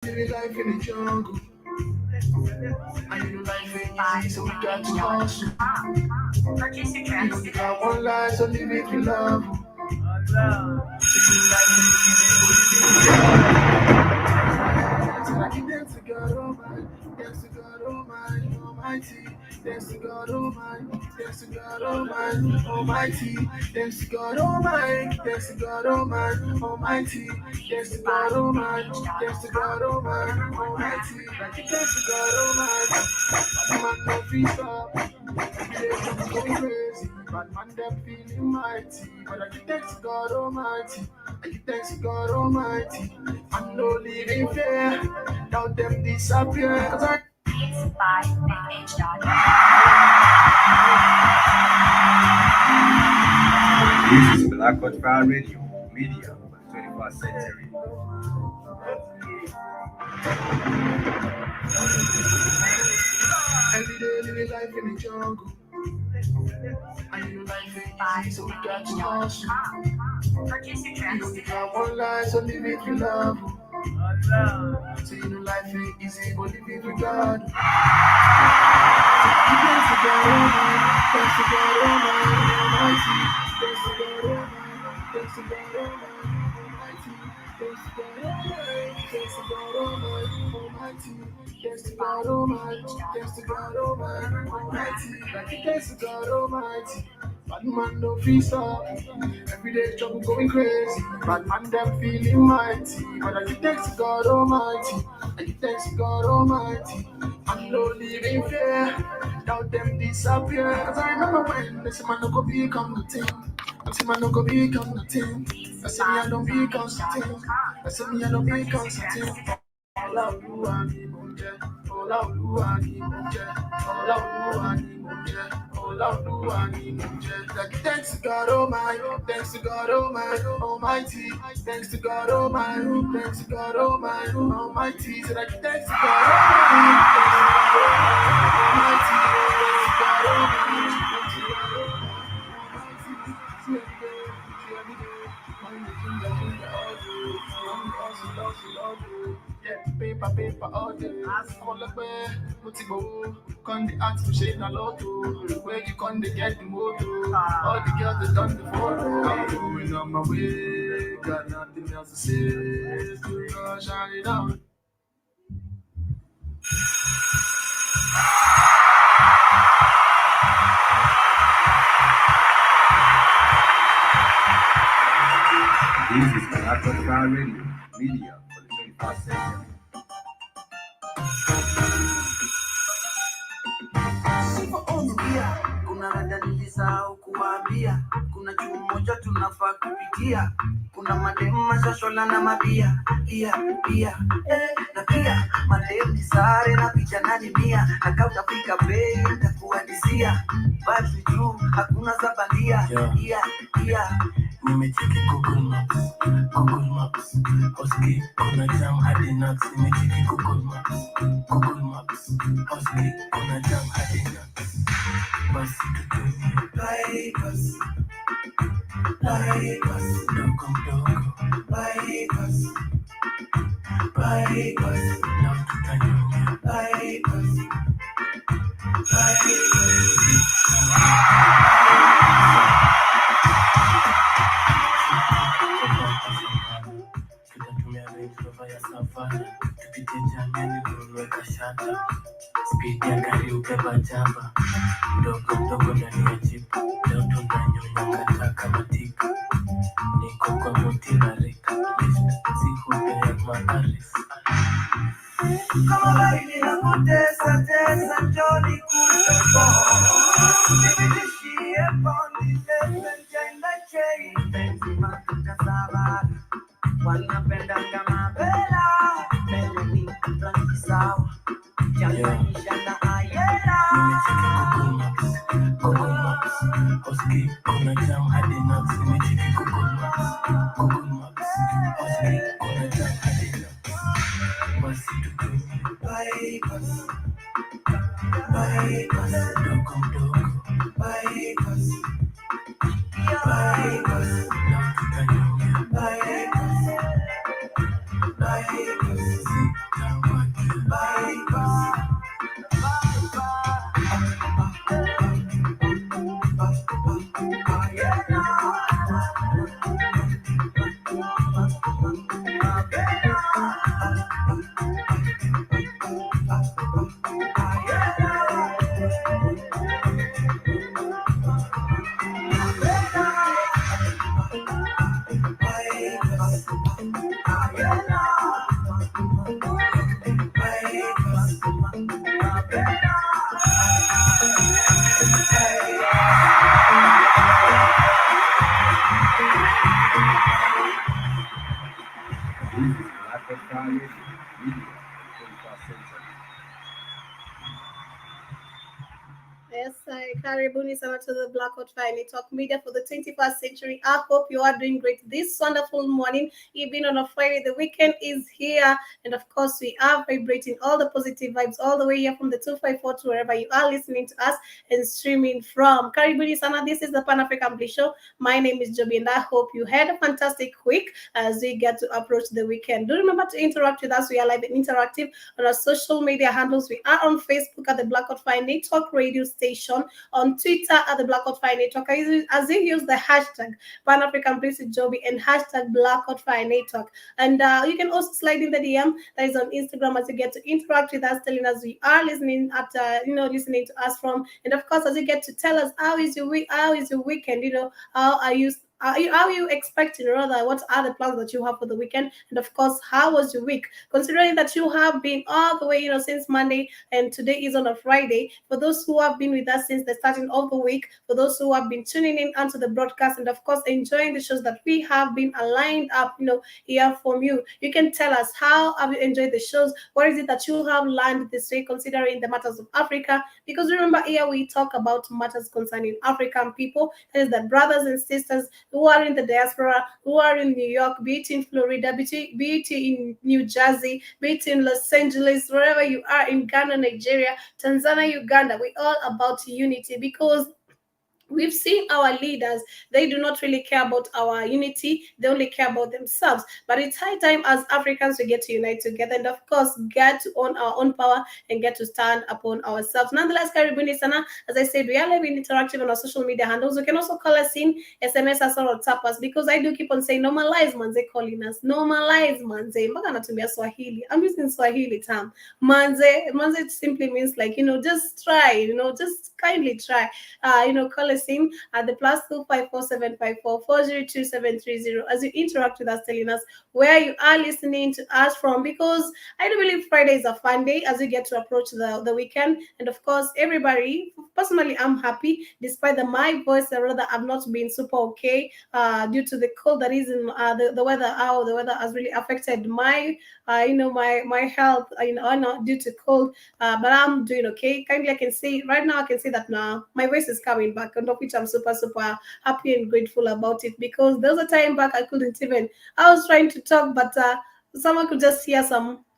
Living life in the jungle, and you know life ain't easy, so we got to hustle. Purchase your You tracks know we today. got one life, so live it with love. Living life ain't easy, so I give thanks to God Almighty, thanks to God Almighty, Almighty, thanks to God Almighty, thanks to God Almighty, Almighty, thanks to God Almighty, thanks to God Almighty, Almighty, thanks to God Almighty, thanks to God Almighty, Almighty, thanks to God Almighty. Man, no feast up. Every day I'm going crazy. Bad man, them feeling mighty. But I give thanks to God Almighty. I give thanks to God Almighty. I'm no living fear. Now them disappear. 'Cause I Beats by Big H. This is Black Fire Radio, media for the 21st century. every day living life in the jungle. And you know life ain't easy, so we got to hustle. Purchase your You tracks know we today. got one life, so live it with love. So you know life ain't easy, but live it with God. Thanks to God Almighty, thanks to God Almighty, Almighty, thanks to God Almighty, thanks to God Almighty, thanks to God Almighty, thanks to God Almighty, Almighty, thanks to God Almighty, thanks to God Almighty, Almighty, thanks to God Almighty. Bad man no feast up. Every day trouble going crazy. Bad man them feeling mighty. But I give thanks to God Almighty. I give thanks to God Almighty. I'm no living fear. Now them disappear. Cause I remember when they say man no go become the thing. I say man no go become the thing. I say me I don't become the thing. I say me I don't become the thing. Ọlá Olúwa ni mo jẹ́, ọlá Olúwa ni mo jẹ́, ọlá Olúwa ni mo jẹ́, ọlá Olúwa ni mo jẹ́. Like thanks to God Almighty, thanks to God Almighty, Almighty, thanks to God Almighty, thanks to God Almighty, Almighty. So like thanks to God Almighty, thanks to God Almighty, thanks to God Almighty, thanks to God Almighty. See every day, mind the finger all day, all day. Yeah, paper all day. Ask all the way, put it go. Con the ask for shade na lotto. Where you con they get the moto. All the girls they done the photo. I'm going on my way, got nothing else to say. To God, shine it down. This is Black Fire Radio, media for the 21st century. Sipoongea kuna rada nilisahau kuwaambia, kuna chuo moja tunafaa kupitia, kuna mademu mashashola na mabia pia na pia mademu ni sare na picha nani mia, na kama utafika bei nitakuadisia, battery juu hakuna za bandia nimecheki Google Maps Oski kuna jam hadi Nax, nimecheki Google Maps Oski kuna jam hadi Nax, basi tutumie bypass dogo mdogo, bypass leo tutanyonga bypass tutatumia Range Rover ya Savana, tupite jangani kuweka shata, speed ya gari ubeba jaba, mdogo ndani ya jeep, leo tunanyonya kata kama tika, niko kwa moti na rika, si hupe ya maarif. Kama baridi na kutesa njoni kupepo, nibidishie bondi lese njenda chei, penzi matukasabara, wanapenda kama bela, melody rangi sawa, changanisha na ayela. Nimecheki Google Maps, Oski kuna jam hadi Nax, nimecheki Google Maps, Oski kuna jam hadi Nax, basi tutumie bypass dogo mdogo, bypass leo tutanyonga bypass This is Black Fire Radio, media for the 21st century. Yes, I karibuni sana to the Blackout Fire Network Media for the 21st century. I hope you are doing great this wonderful morning, even on a Friday. The weekend is here, and of course, we are vibrating all the positive vibes all the way here from the 254 to wherever you are listening to us and streaming from. Karibuni sana, this is the Pan African Bliss Show. My name is Joby, and I hope you had a fantastic week as we get to approach the weekend. Do remember to interact with us. We are live and interactive on our social media handles. We are on Facebook at the Blackout Fire Network Radio Station, on Twitter at the Blackout Fire Network, as you use the hashtag Pan African Bliss with Joby and hashtag Blackout Fire Network. And you can also slide in the DM that is on Instagram as you get to interact with us, telling us you are listening at listening to us from, and of course as you get to tell us how is your week, how is your weekend, how are you expecting, rather, what are the plans that you have for the weekend? And of course, how was your week? Considering that you have been all the way, since Monday, and today is on a Friday. For those who have been with us since the starting of the week, for those who have been tuning in onto the broadcast, and of course, enjoying the shows that we have been aligned up, here from you. You can tell us how have you enjoyed the shows? What is it that you have learned this week, considering the matters of Africa? Because remember, here we talk about matters concerning African people, that is the brothers and sisters who are in the diaspora, who are in New York, be it in Florida, be it in New Jersey, be it in Los Angeles, wherever you are, in Ghana, Nigeria, Tanzania, Uganda. We're all about unity, because we've seen our leaders, they do not really care about our unity, they only care about themselves. But it's high time as Africans we get to unite together, and of course get to own our own power and get to stand upon ourselves. Nonetheless, karibuni sana. As I said, we are live and interactive on our social media handles. You can also call us in, SMS us, or WhatsApp us, because I do keep on saying normalize manze calling us, normalize manze. Mpaka natumia Swahili, I'm using Swahili term manze. It simply means like, just try, just kindly try. Call us in at the +254 754 402 730 as you interact with us, telling us where you are listening to us from, because I do believe Friday is a fun day as we get to approach the weekend. And of course, everybody, personally, I'm happy despite my voice, rather, I've not been super okay due to the cold that is in the weather. How the weather has really affected my my health, not due to cold, but I'm doing okay. Kindly, I can say right now, I can say that now my voice is coming back, and of which I'm super, super happy and grateful about it, because there was a time back I couldn't even, I was trying to talk, but someone could just hear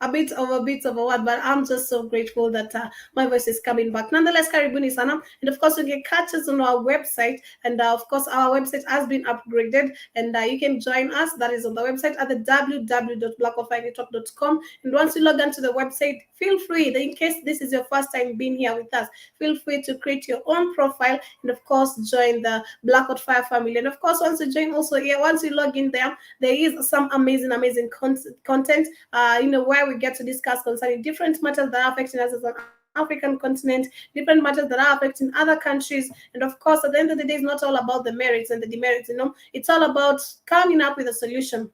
a bit of a word, but I'm just so grateful that my voice is coming back. Nonetheless, karibuni sana, and of course you can catch us on our website, and of course our website has been upgraded, and you can join us. That is on the website at the www.blackoutfirenetwork.com. And once you log onto the website, feel free, in case this is your first time being here with us, feel free to create your own profile, and of course join the Blackout Fire family. And of course, once you join also here, once you log in there is some amazing content, where we get to discuss concerning different matters that are affecting us as an African continent, different matters that are affecting other countries. And of course, at the end of the day, it's not all about the merits and the demerits, it's all about coming up with a solution.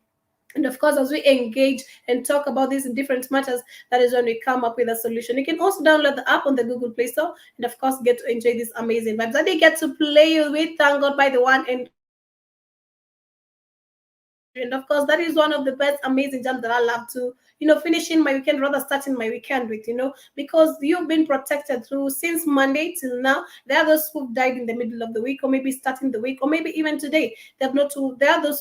And of course, as we engage and talk about these different matters, that is when we come up with a solution. You can also download the app on the Google Play Store, and of course, get to enjoy these amazing vibes that they get to play with. Thank God, by the one and only Joby Joy, the Blackout Fire Ministry. And of course, that is one of the best amazing jams that I love to, finishing my weekend, rather starting my weekend with, because you've been protected through since Monday till now. There are those who've died in the middle of the week, or maybe starting the week, or maybe even today. There are those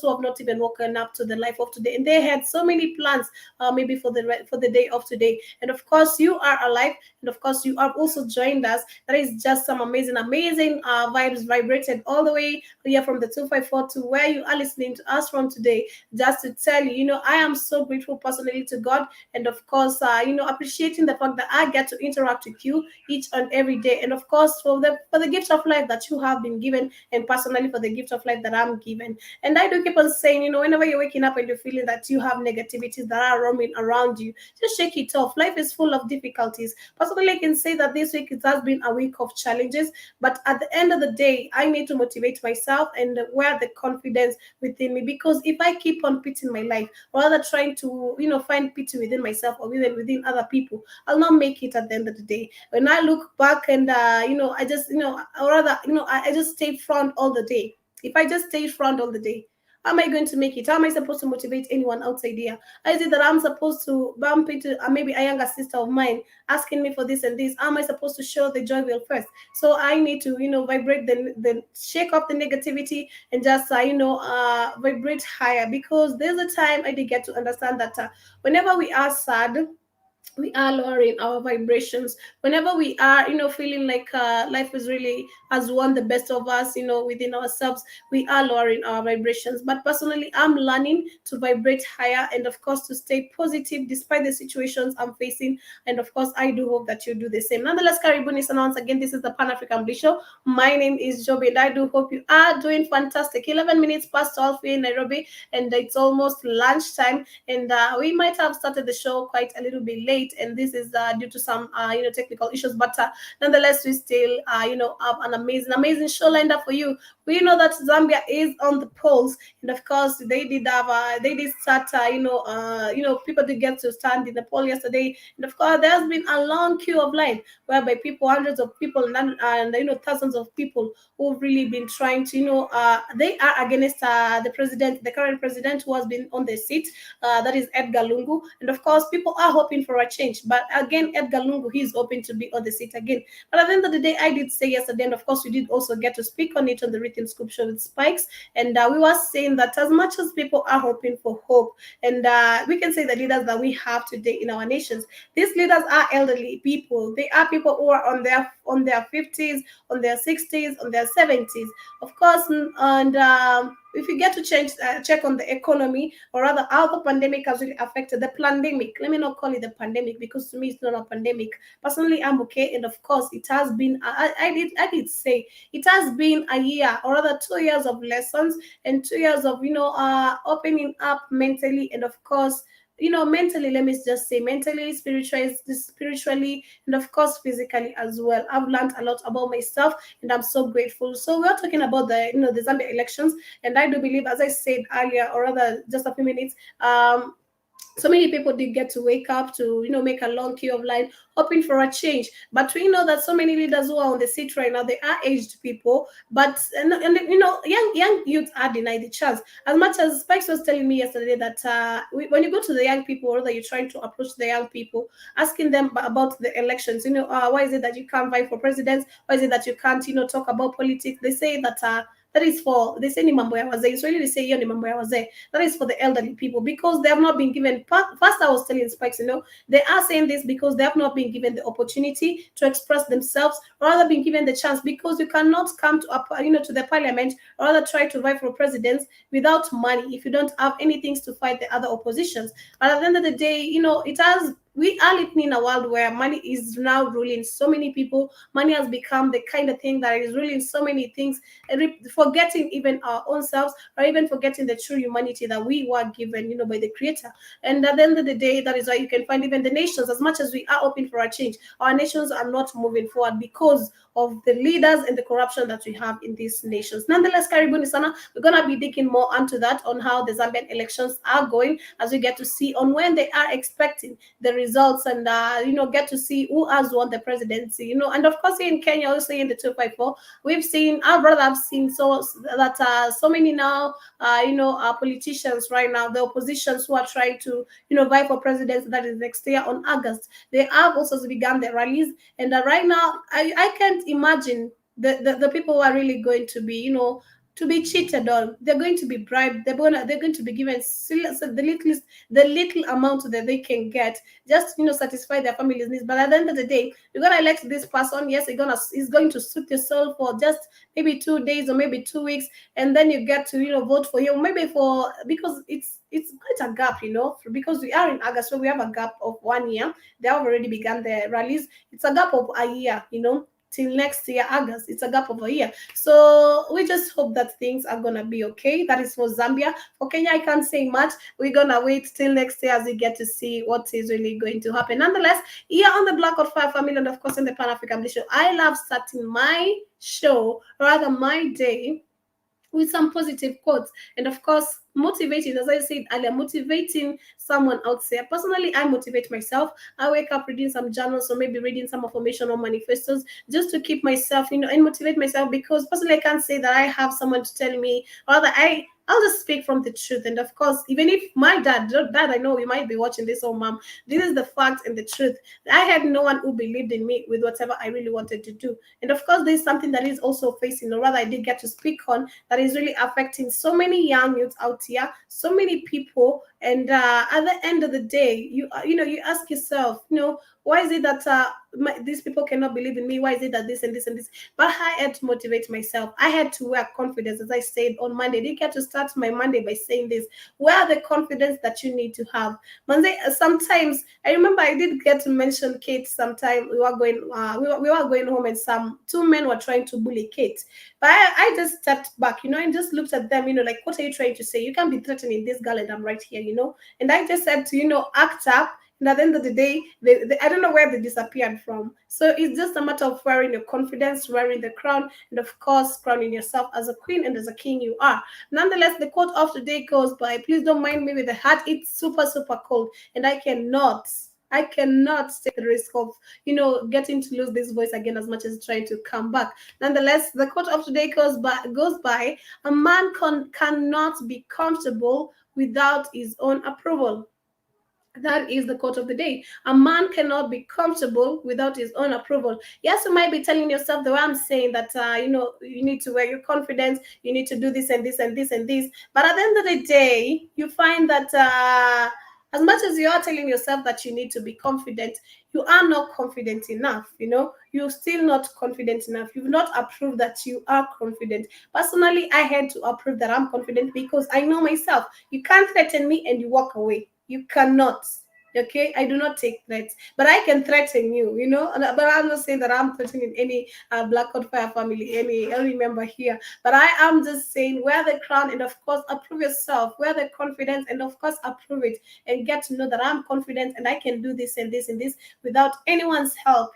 who have not even woken up to the life of today, and they had so many plans, maybe for the day of today. And of course, you are alive, and of course, you have also joined us. That is just some amazing vibes vibrated all the way here from the 254 to where you are listening to us from today. Just to tell you, I am so grateful personally to God, and of course, appreciating the fact that I get to interact with you each and every day, and of course, for the gift of life that you have been given, and personally for the gift of life that I'm given. And I do keep on saying, whenever you're waking up and you're feeling that you have negativities that are roaming around you, just shake it off. Life is full of difficulties. Personally, I can say that this week it has been a week of challenges, but at the end of the day, I need to motivate myself and wear the confidence within me, because if I keep on pitting my life, rather trying to, find pity within myself or even within other people, I'll not make it at the end of the day. When I look back and I just or rather I just stay front all the day. If I just stay front all the day, how am I going to make it? How am I supposed to motivate anyone outside here? How is it that I'm supposed to bump into maybe a younger sister of mine asking me for this and this? How am I supposed to show the joy will first? So I need to vibrate the shake off the negativity and just vibrate higher, because there's a time I did get to understand that whenever we are sad, we are lowering our vibrations. Whenever we are feeling like life is really has won the best of us within ourselves, we are lowering our vibrations. But personally, I'm learning to vibrate higher, and of course to stay positive despite the situations I'm facing. And of course, I do hope that you do the same. Nonetheless, Karibuni, and once again, this is the Pan African Bliss Show. My name is Joby, and I do hope you are doing fantastic. 11 minutes past 12 here in Nairobi, and it's almost lunchtime, and we might have started the show quite a little bit late, and this is due to some technical issues. But nonetheless, we still have an amazing show lined up for you. We know that Zambia is on the polls, and of course they did start people did get to stand in the poll yesterday, and of course there has been a long queue of line whereby people, hundreds of people, and thousands of people who've really been trying to they are against the current president who has been on the seat, that is Edgar Lungu. And of course, people are hoping for a change. But again, Edgar Lungu, he is hoping to be on the seat again. But at the end of the day, I did say yesterday, and of course, we did also get to speak on it on the Rhythm Scoop Show with Spikes. And we were saying that as much as people are hoping for hope, and we can say the leaders that we have today in our nations, these leaders are elderly people. They are people who are on their 50s, on their 60s, on their 70s. Of course, and if you get to check on the economy, or rather how the pandemic has really affected the pandemic. Let me not call it the pandemic, because to me it's not a pandemic. Personally, I'm okay, and of course it has been. I did say it has been a year, or rather 2 years of lessons, and 2 years of opening up mentally, and of course mentally, let me just say mentally, spiritually, and of course physically as well. I've learned a lot about myself, and I'm so grateful. So we're talking about the Zambia elections, and I do believe, as I said earlier, or rather just a few minutes, so many people did get to wake up to make a long queue of line hoping for a change. But we know that so many leaders who are on the seat right now, they are aged people, but young youth are denied the chance. As much as Spikes was telling me yesterday that when you go to the young people, or that you're trying to approach the young people, asking them about the elections, why is it that you can't vie for presidents, why is it that you can't talk about politics, they say that that is for, they say ni mambo ya wazee. So really they say hiyo ni mambo ya wazee. That is for the elderly people, because they have not been given. First, I was telling Spikes, they are saying this because they have not been given the opportunity to express themselves, or rather been given the chance, because you cannot come to to the parliament, or rather try to vie for presidents without money if you don't have anything to fight the other oppositions. But at the end of the day, we are living in a world where money is now ruling so many people. Money has become the kind of thing that is ruling so many things, forgetting even our own selves, or even forgetting the true humanity that we were given, by the Creator. And at the end of the day, that is why you can find even the nations, as much as we are open for a change, our nations are not moving forward because of the leaders and the corruption that we have in these nations. Nonetheless, Karibuni Sana, we're going to be digging more onto that, on how the Zambian elections are going, as we get to see on when they are expecting the results, and get to see who has won the presidency. And of course here in Kenya, also in the 254, we've seen, our brother have seen so that so many now politicians right now, the oppositions who are trying to vie for president, that is next year on August, they have also begun their rallies. And right now I can't imagine the people who are really going to be to be cheated on. They're going to be bribed. They're going to be given the little amount that they can get, just satisfy their family's needs. But at the end of the day, you're gonna elect this person. Yes, he's going to suit your soul for just maybe 2 days or maybe 2 weeks, and then you get to vote for him, maybe for, because it's quite a gap, because we are in August, so we have a gap of 1 year. They have already begun their rallies. It's a gap of a year, till next year August. It's a gap of a year. So we just hope that things are gonna be okay. That is for Zambia. For Kenya, I can't say much. We're gonna wait till next year as we get to see what is really going to happen. Nonetheless, here on the Black of Fire family, and of course in the Pan African Show, I love starting my show, rather my day, with some positive quotes, and of course motivating, as I said earlier, motivating someone out there. Personally, I motivate myself. I wake up reading some journals or maybe reading some affirmation or manifestos just to keep myself, and motivate myself, because personally I can't say that I have someone to tell me, or that I'll just speak from the truth. And of course, even if my dad, I know you might be watching this, or mom, this is the fact and the truth. I had no one who believed in me with whatever I really wanted to do. And of course, there's something that is also facing, or rather I did get to speak on, that is really affecting so many young youths out here, so many people. And at the end of the day, you ask yourself, why is it that these people cannot believe in me? Why is it that this and this and this? But I had to motivate myself. I had to wear confidence, as I said on Monday. I did get to start my Monday by saying this: where the confidence that you need to have. Monday, sometimes I remember I did get to mention Kate. Sometime we were going home, and some two men were trying to bully Kate. But I just stepped back, and just looked at them, like, what are you trying to say? You can't be threatening this girl, and I'm right here. And I just said to, act up. And at the end of the day, I don't know where they disappeared from. So it's just a matter of wearing your confidence, wearing the crown, and of course, crowning yourself as a queen and as a king you are. Nonetheless, the quote of the day goes by, please don't mind me with the hat. It's super, super cold, and I cannot take the risk of, getting to lose this voice again as much as trying to come back. Nonetheless, the quote of today goes by, a man cannot be comfortable without his own approval. That is the quote of the day. A man cannot be comfortable without his own approval. Yes, you might be telling yourself the way I'm saying that, you need to wear your confidence, you need to do this and this and this and this. But at the end of the day, you find that as much as you are telling yourself that you need to be confident, you are not confident enough. You're still not confident enough. You've not approved that you are confident. Personally, I had to approve that I'm confident, because I know myself. You can't threaten me and you walk away. You cannot. Okay, I do not take threats, but I can threaten you. But I'm not saying that I'm threatening any Black Code Fire family, any member here. But I am just saying, wear the crown, and of course approve yourself, wear the confidence, and of course approve it, and get to know that I'm confident and I can do this and this and this without anyone's help.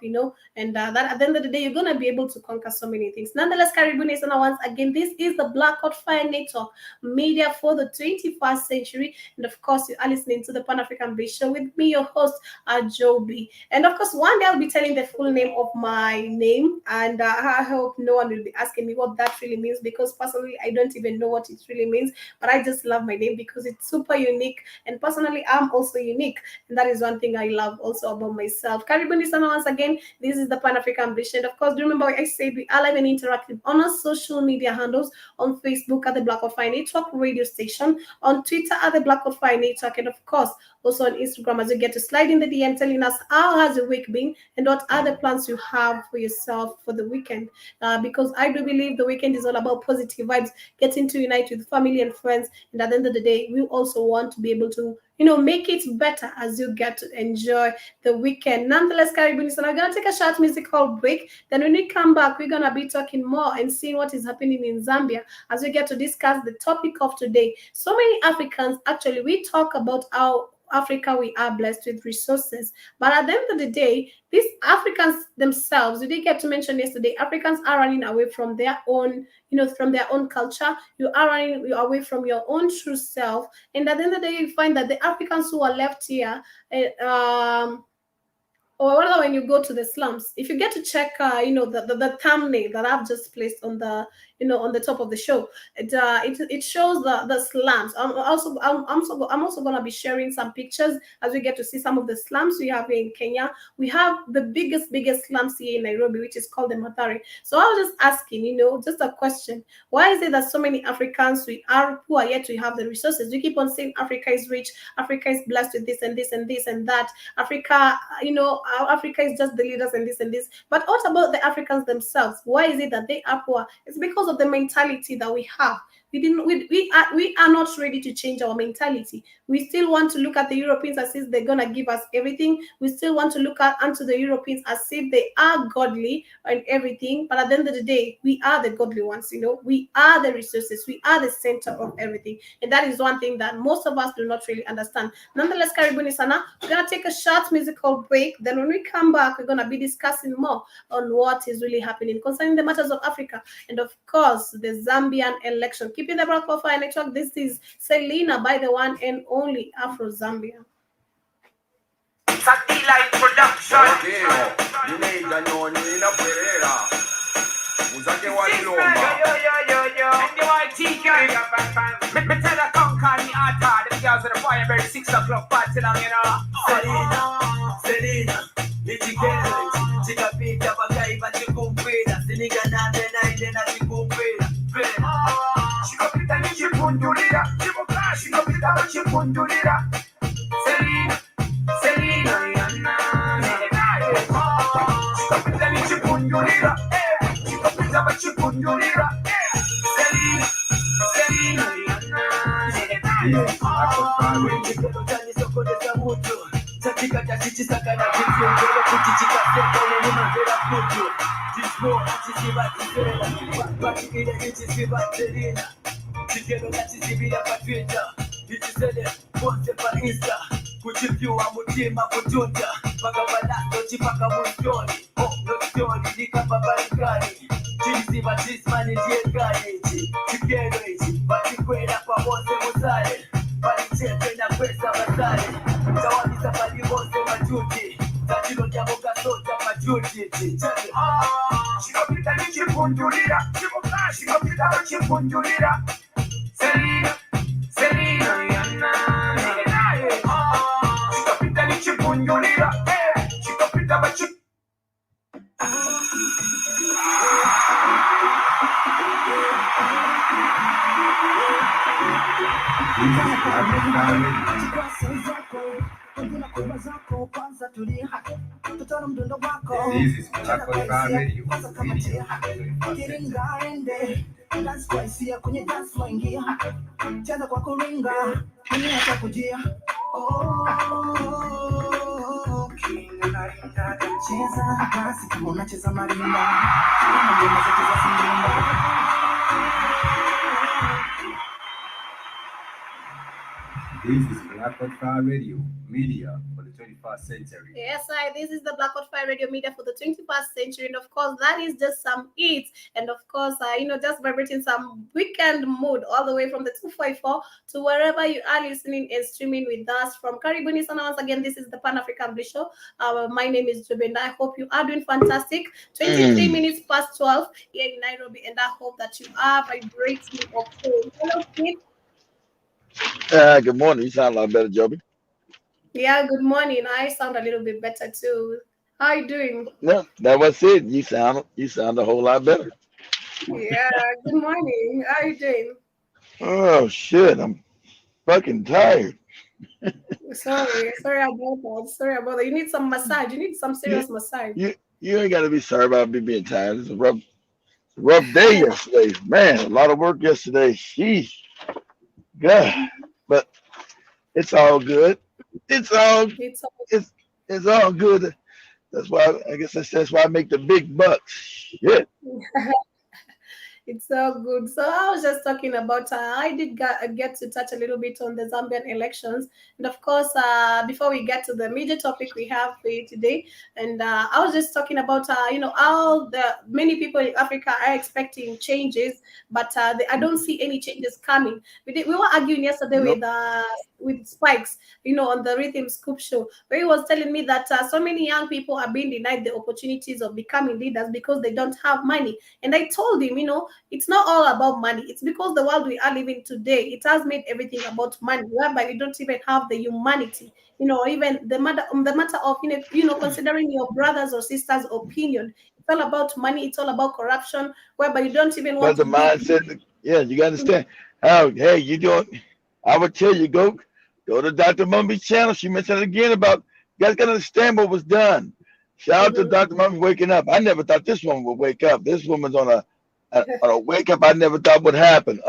And that at the end of the day, you're gonna be able to conquer so many things. Nonetheless, Caribou Nation, once again, this is the Black Code Fire Network, media for the 21st century. And of course, you are listening to the Pan African Bliss Show with me, your host, Joby. And of course, one day I'll be telling the full name of my name, and I hope no one will be asking me what that really means, because personally, I don't even know what it really means. But I just love my name because it's super unique, and personally, I'm also unique, and that is one thing I love also about myself. Caribou Nation, once again, this is the Pan African Bliss. And of course, do remember I said we are live and interactive on our social media handles: on Facebook at the Black of Fire Network radio station, on Twitter at the Black of Fire Network, and of course also on Instagram, as you get to slide in the DM telling us how has your week been and what other plans you have for yourself for the weekend. Because I do believe the weekend is all about positive vibes, getting to unite with family and friends. And at the end of the day, we also want to be able to make it better as you get to enjoy the weekend. Nonetheless, Caribbean, so I'm gonna take a short musical break. Then when we come back, we're gonna be talking more and seeing what is happening in Zambia as we get to discuss the topic of today. So many Africans, actually, we talk about how Africa, we are blessed with resources. But at the end of the day, these Africans themselves, we did get to mention yesterday, Africans are running away from their own, from their own culture. You are running away from your own true self. And at the end of the day, you find that the Africans who are left here, or whether when you go to the slums, if you get to check, the thumbnail that I've just placed on the, on the top of the show, it shows the slums. I'm also gonna be sharing some pictures as we get to see some of the slums we have here in Kenya. We have the biggest slums here in Nairobi, which is called the Mathare. So I was just asking, just a question: why is it that so many Africans who are yet to have the resources? We keep on saying Africa is rich, Africa is blessed with this and this and this and that. Africa, Africa is just the leaders and this and this. But what about the Africans themselves? Why is it that they are poor? It's because of the mentality that we have. We are not ready to change our mentality. We still want to look at the Europeans as if they're gonna give us everything. We still want to look onto the Europeans as if they are godly and everything. But at the end of the day, we are the godly ones. We are the resources. We are the center of everything, and that is one thing that most of us do not really understand. Nonetheless, Karibuni Sana, we're gonna take a short musical break. Then when we come back, we're gonna be discussing more on what is really happening concerning the matters of Africa, and of course, course, the Zambian election. Keeping the Black Profile Network, this is Selena by the one and only Afro Zambia. Satila in production. Ninja non nina Pereira. Muzake walilomba. Yo. And the white TK. Me tell her come call me Atta. The girls at the fire very 6 o'clock party long, you know. Selena. Nichikele. Chikapita bakaiba chikumpira. Siniga nande naende na chikumpira. Chikapita nichikundulira. Chikuka chikapita bachikundulira. Selena. Yana. Chikapita nichikundulira. Chikapita bachikundulira. Selena yana. Katika tachichi sakana kitu ngelo kuchichika seka wema vera kutu disco achisiba bati ile ichisiba terina tikelo nachisibira pa Twitter itisele poste pa Insta kuchipyua mutima kutunja paka balato chipaka mutoni no story nikapa barikani chisiba chismani ndiye gani tikelo ichi bati kwenda pa mose musale bali chepe na pesa basale tawani safari mose majuti tatilo jambo gasota majuti chikopita nichikundulira chikopita nichikundulira Selena yana chikopita nichikundulira chikopita bachi This is Black Radio. That's why see kwenye dance floor ingia cheza kwa kuringa mimi hata kujia cheza basi kama unacheza marimba kama unacheza sindimba. This is Black Radio, media for the 21st century. Yes, this is the Black Fire Radio Media for the 21st century, and of course, that is just some eats, and of course, just vibrating some weekend mood all the way from the 254 to wherever you are listening and streaming with us from Karibuni Sana. Once again, this is the Pan African Bliss Show. My name is Jobenda. I hope you are doing fantastic. 23 minutes past 12 here in Nairobi, and I hope that you are vibrating okay. Hello, Kid. Good morning. You sound a lot better, Joby. Yeah, good morning. I sound a little bit better too. How are you doing? No, that was it. You sound a whole lot better. Yeah, good morning. How are you doing? Oh shit, I'm fucking tired. Sorry about that. You need some massage. You need some serious massage. You ain't gotta be sorry about me being tired. It's a rough day yesterday. Man, a lot of work yesterday. Sheesh. God. But it's all good. It's all good. That's why I guess that's why I make the big bucks. Shit. It's so good. So I was just talking about, I did get to touch a little bit on the Zambian elections. And of course, before we get to the major topic we have for you today, and I was just talking about, how many people in Africa are expecting changes, but I don't see any changes coming. We were arguing yesterday with Spikes, on the Rhythm Scoop show, where he was telling me that so many young people are being denied the opportunities of becoming leaders because they don't have money. And I told him, it's not all about money. It's because the world we are living today, it has made everything about money, whereby we don't even have the humanity. Even the matter of considering your brothers or sisters' opinion. It's all about money. It's all about corruption, whereby you don't even want to. But the mindset, you got to understand. Hey, you don't. I would tell you, go to Dr. Mumby's channel. She mentioned it again about you guys got to understand what was done. Shout out to Dr. Mumby waking up. I never thought this woman would wake up. This woman's on a wake up. I never thought would happen.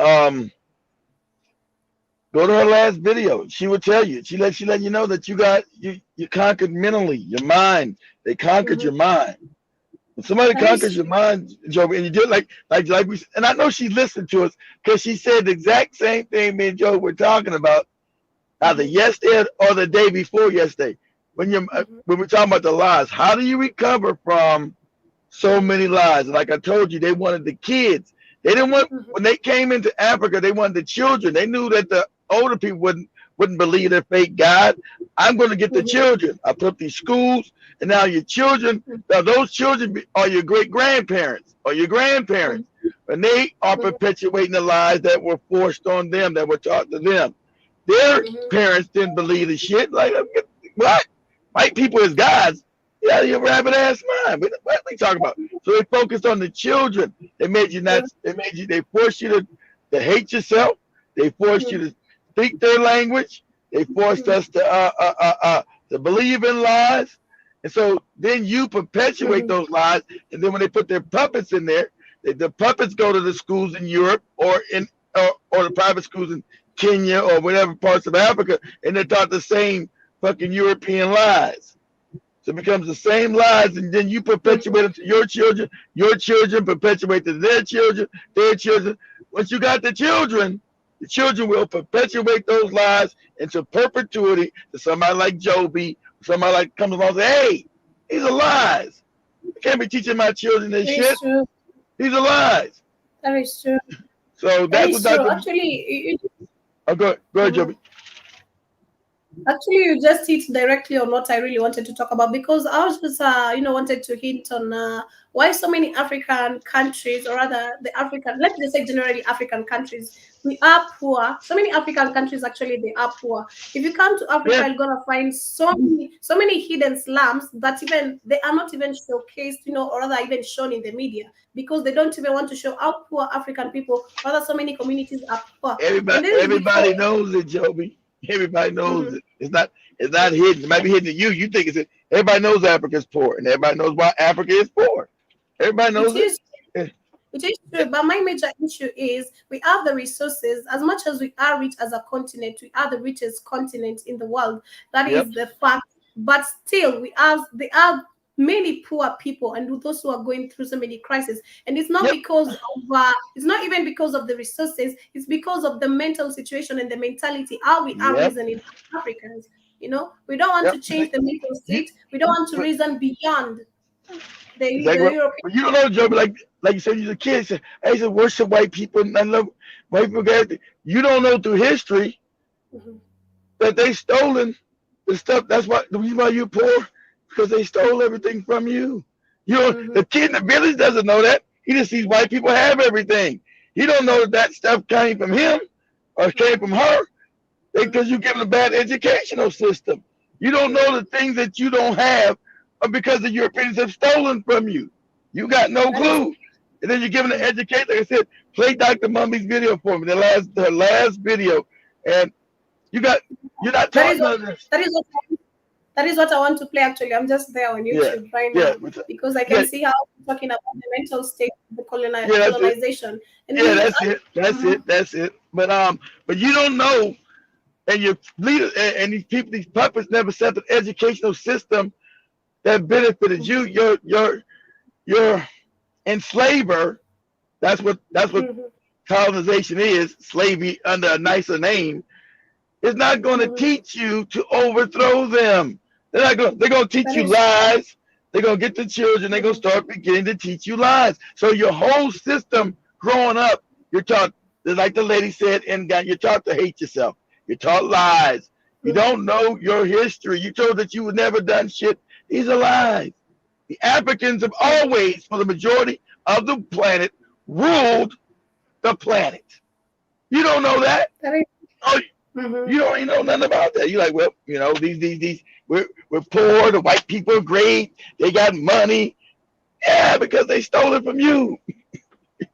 Go to her last video. She will tell you. She let you know that you conquered mentally, your mind. They conquered your mind. When somebody conquers your mind, Joe, and you do it like we, and I know she listened to us because she said the exact same thing me and Joe were talking about either yesterday or the day before yesterday. When we're talking about the lies, how do you recover from so many lies? Like I told you, they wanted the kids They didn't want when they came into Africa. They wanted the children. They knew that the older people wouldn't believe their fake God. I'm going to get the children. I put up these schools, and now your children. Now those children are your great grandparents or your grandparents, and they are perpetuating the lies that were forced on them, that were taught to them. Their parents didn't believe the shit. Like what? White people is gods. Yeah, your rabbit ass mind. What are we talking about? So they focused on the children. They made you not. They forced you to hate yourself. They forced you to speak their language. They forced us to believe in lies. And so then you perpetuate those lies. And then when they put their puppets in there, the puppets go to the schools in Europe or the private schools in Kenya or whatever parts of Africa, and they're taught the same fucking European lies. So it becomes the same lies, and then you perpetuate it to your children perpetuate to their children. Once you got the children will perpetuate those lies into perpetuity to somebody like Joby, somebody like comes along and says, hey, these are lies. I can't be teaching my children this shit. True. These are lies. That is true. So that's what true. Actually, go ahead, Joby. Actually, you just hit directly on what I really wanted to talk about, because I was just, wanted to hint on why so many African countries, or rather the African, let's just say generally African countries, we are poor. So many African countries, actually, they are poor. If you come to Africa, you're gonna find so many hidden slums that even they are not even showcased, or rather even shown in the media, because they don't even want to show how poor African people, rather so many communities are poor. Everybody knows it, Joby. Everybody knows it. It's not hidden. It might be hidden to you. You think it's everybody knows Africa is poor, and everybody knows why Africa is poor. Everybody knows it. It is true, but my major issue is we have the resources. As much as we are rich as a continent, we are the richest continent in the world. That is the fact. But still, there are many poor people and those who are going through so many crises, and it's not because of it's not even because of the resources. It's because of the mental situation and the mentality how we are reasoning as Africans. We don't want to change the mental state. We don't want to reason beyond the European. You don't know, Joe, like you said, you're a kid. I used to worship white people and I love white people. You don't know through history that they stolen the stuff. That's why the reason why you're poor. Because they stole everything from you. The kid in the village doesn't know that. He just sees white people have everything. He don't know that stuff came from him or came from her because you give them a bad educational system. You don't know the things that you don't have because the Europeans have stolen from you. You got no clue. And then you're giving an education. Like I said, play Dr. Mummy's video for me, the last video. And you're not talking about this. That is what I want to play, actually. I'm just there on YouTube right now because I can see how you're talking about the mental state of the colonization. That's it. But you don't know, and your leaders and these people, these puppets never set an educational system that benefited you. Your enslaver. That's what colonization is. Slavery under a nicer name. Is not going to teach you to overthrow them. They're going to teach you lies. They're going to get the children. They're going to start beginning to teach you lies. So your whole system growing up, you're taught, like the lady said, you're taught to hate yourself. You're taught lies. You don't know your history. You told that you would never done shit. These are lies. The Africans have always, for the majority of the planet, ruled the planet. You don't know that. You don't even know nothing about that. You're like, well, these we're poor. The white people are great. They got money. Yeah, because they stole it from you.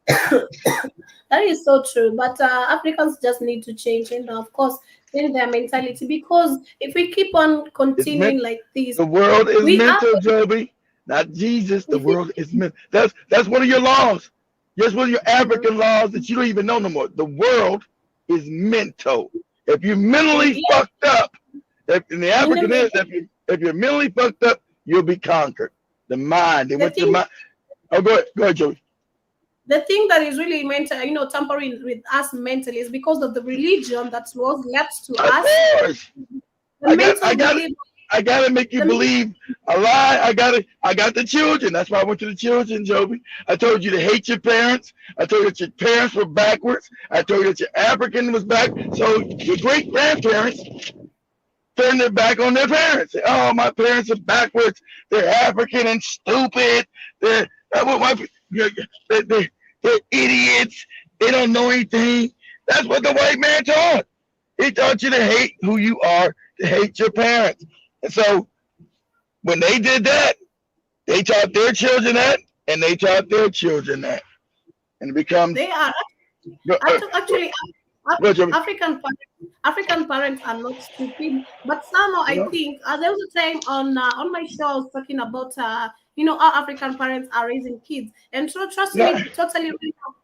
That is so true. But Africans just need to change, and of course, change their mentality. Because if we keep on continuing like this, the world is mental, Joby. Not Jesus. The world is mental. That's one of your laws. That's one of your African laws that you don't even know no more. The world is mental. If you're mentally fucked up, if you're mentally fucked up, you'll be conquered. The mind. They want your mind. Oh, go ahead, Joey. The thing that is really mental, tampering with us mentally is because of the religion that was left to us. Of course. I gotta make you believe a lie. I got the children. That's why I went to the children, Joby. I told you to hate your parents. I told you that your parents were backwards. I told you that your African was back. So your great grandparents turned their back on their parents. Oh, my parents are backwards. They're African and stupid. They're idiots. They don't know anything. That's what the white man taught. He taught you to hate who you are, to hate your parents. And so when they did that, they taught their children that, and they taught their children that. And it becomes... They are actually African parents are not stupid, but somehow I think there was a time on my show I was talking about how African parents are raising kids, and so trust me, totally.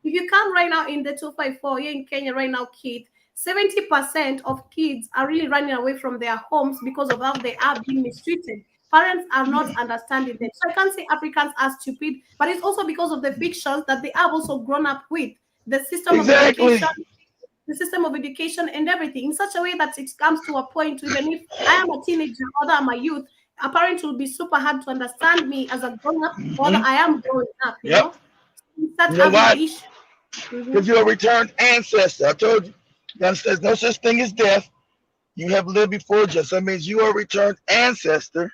If you come right now in the 254 here in Kenya right now, kids, 70% of kids are really running away from their homes because of how they are being mistreated. Parents are not understanding them. So I can't say Africans are stupid, but it's also because of the fictions that they have also grown up with. The system of education and everything in such a way that it comes to a point, even if I am a teenager or I'm a youth, a parent will be super hard to understand me as a grown up or that I am growing up, you know? You know why? Because you're a returned ancestor. I told you, there's no such thing as death. You have lived before just. That means you are a returned ancestor.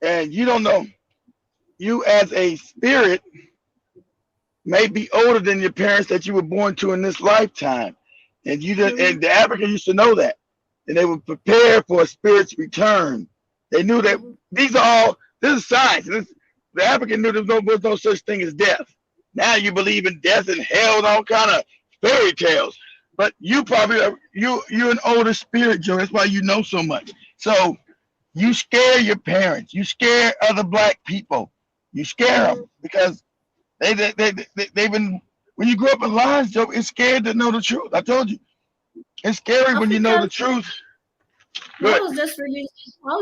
And you don't know. You as a spirit may be older than your parents that you were born to in this lifetime. And you did, and the African used to know that. And they would prepare for a spirit's return. They knew that this is science. The African knew there was no such thing as death. Now you believe in death and hell and all kind of fairy tales. But you probably you're an older spirit, Joe. That's why you know so much. So you scare your parents. You scare other black people. You scare them because they've been, when you grow up in lies, Joe, it's scared to know the truth. I told you. It's scary when you know the truth. I was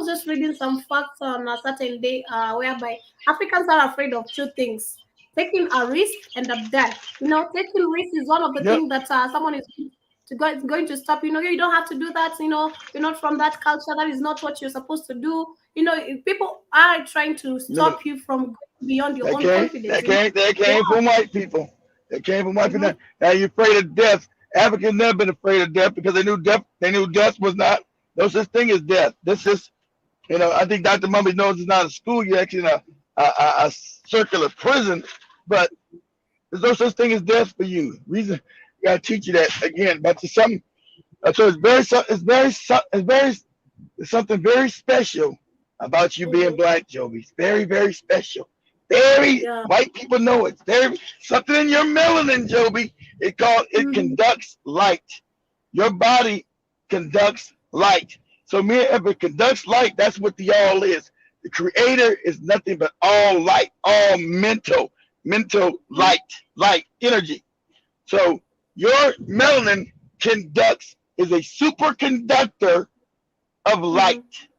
just reading some facts on a certain day whereby Africans are afraid of two things: taking a risk and a death. Taking risk is one of the things that someone is going to stop. You don't have to do that. You're not from that culture. That is not what you're supposed to do. People are trying to stop you from going beyond your own confidence. They came from white people. They came from white people. Now you're afraid of death. Africans never been afraid of death because they knew death was not no such thing as death. This is, I think Dr. Mumby knows it's not a school. You're actually in a circular prison, but there's no such thing as death for you. Reason you gotta teach you that again. But there's something. So it's something very special about you being black, Joby. It's very, very special. White people know it. There's something in your melanin, Joby. It conducts light. Your body conducts light. So if it conducts light, that's what the all is. The creator is nothing but all light, all mental light energy. So your melanin is a superconductor of light.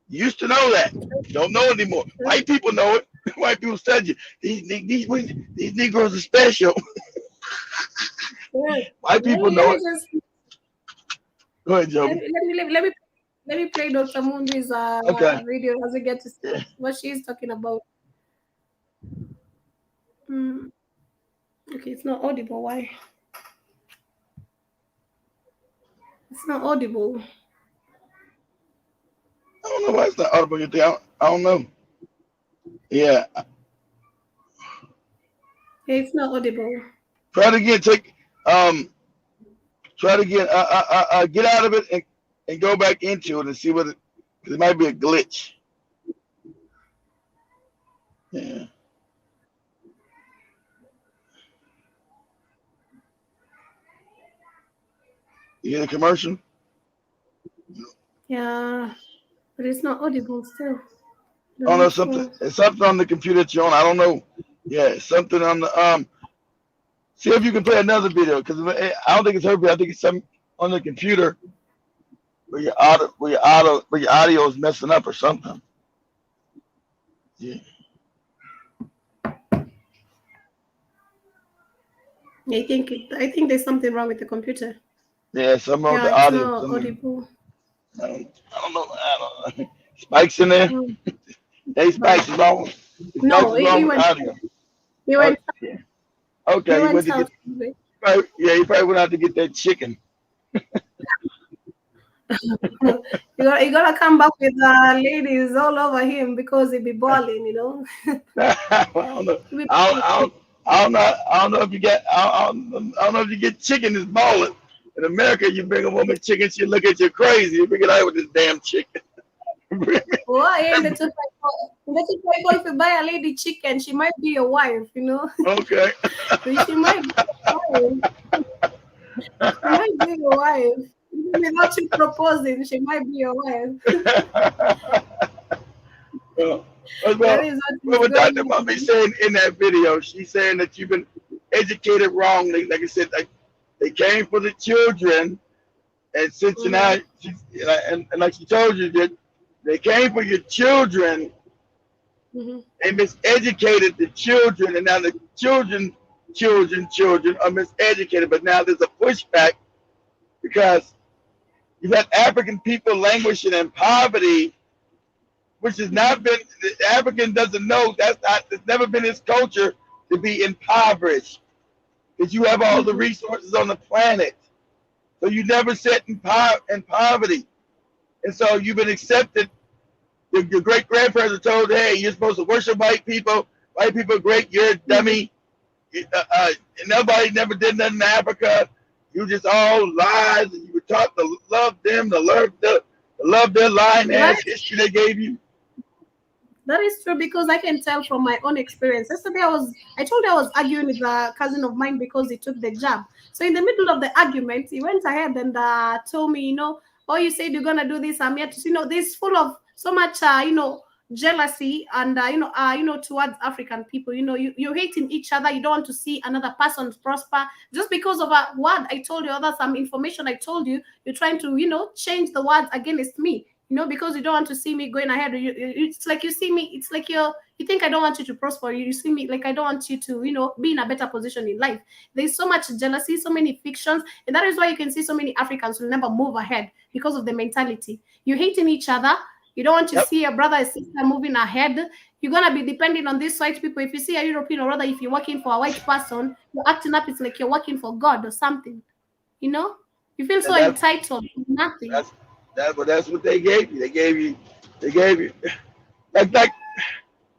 You used to know that. Don't know it anymore. White people know it. White people said you these Negroes are special. White people know it. Go ahead, Joe. Let me play Dr. Mundi's video as we get to see what she's talking about. Okay, it's not audible. Why? It's not audible. I don't know why it's not audible. You think I don't know. Yeah. It's not audible. Try to get get out of it and go back into it and see what it might be a glitch. Yeah. You hear the commercial? Yeah, but it's not audible still. Oh no, it's something on the computer that you're on. I don't know. Yeah, it's something on the see if you can play another video, because I don't think it's her video. I think it's something on the computer where your audio is messing up or something. Yeah. I think there's something wrong with the computer. Yeah, something wrong with the audio. Not audible. I don't know. Spikes in there. Mm. Hey, Spikes is wrong. No, Spikes is wrong he with went. audio. He went. Okay. He Okay, he went went to out. get. Yeah, he probably went out to get that chicken. You gotta come back with ladies all over him because he be balling, you know. I don't know. He be I don't know if you get. I don't know if you get chicken is balling. In America, you bring a woman chicken, she look at you crazy. You bring it out with this damn chicken. Why in the 254 if you buy a lady chicken, she might be your wife, you know. Okay. She might be your wife. She might be your wife. Even without you proposing, she might be your wife. Well, That is what what is Dr. going Mummy on. saying in that video, she's saying that you've been educated wrongly. Like I said, like they came for the children, and since you're not, and like she told you that they came for your children, they miseducated the children, and now the children are miseducated. But now there's a pushback because you've had African people languishing in poverty, which has not been, the African doesn't know, it's never been his culture to be impoverished. Because you have all the resources on the planet. So you never sit in poverty. And so you've been accepted. Your great grandparents are told, hey, you're supposed to worship white people. White people are great, you're a dummy. Nobody never did nothing in Africa. You just all lies, and you were taught to love them, to love their lying ass history they gave you. That is true because I can tell from my own experience. Yesterday I told you I was arguing with a cousin of mine because he took the jab. So in the middle of the argument, he went ahead and told me, you know, oh, you said you're gonna do this. I'm here to, you know, this full of so much, you know, jealousy and you know, towards African people. You know, you're hating each other. You don't want to see another person prosper just because of a word I told you, or some information I told you. You're trying to, you know, change the words against me. You know, because you don't want to see me going ahead. It's like you see me. It's like you think I don't want you to prosper. You see me like I don't want you to, you know, be in a better position in life. There's so much jealousy, so many fictions, and that is why you can see so many Africans will never move ahead because of the mentality. You're hating each other. You don't want to see your brother and sister moving ahead. You're gonna be depending on these white people. If you see a European, or rather, if you're working for a white person, you're acting up. It's like you're working for God or something. You know, you feel so entitled to nothing. That's what they gave you. They gave you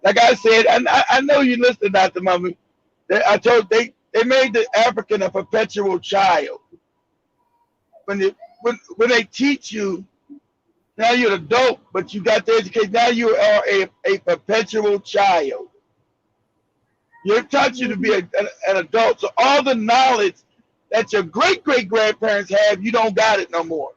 like I said. I know you listened, Dr. Mummy. They made the African a perpetual child. When they teach you, now you're an adult, but you got the education. Now you are a perpetual child. You're taught you to be an adult. So all the knowledge that your great grandparents have, you don't got it no more.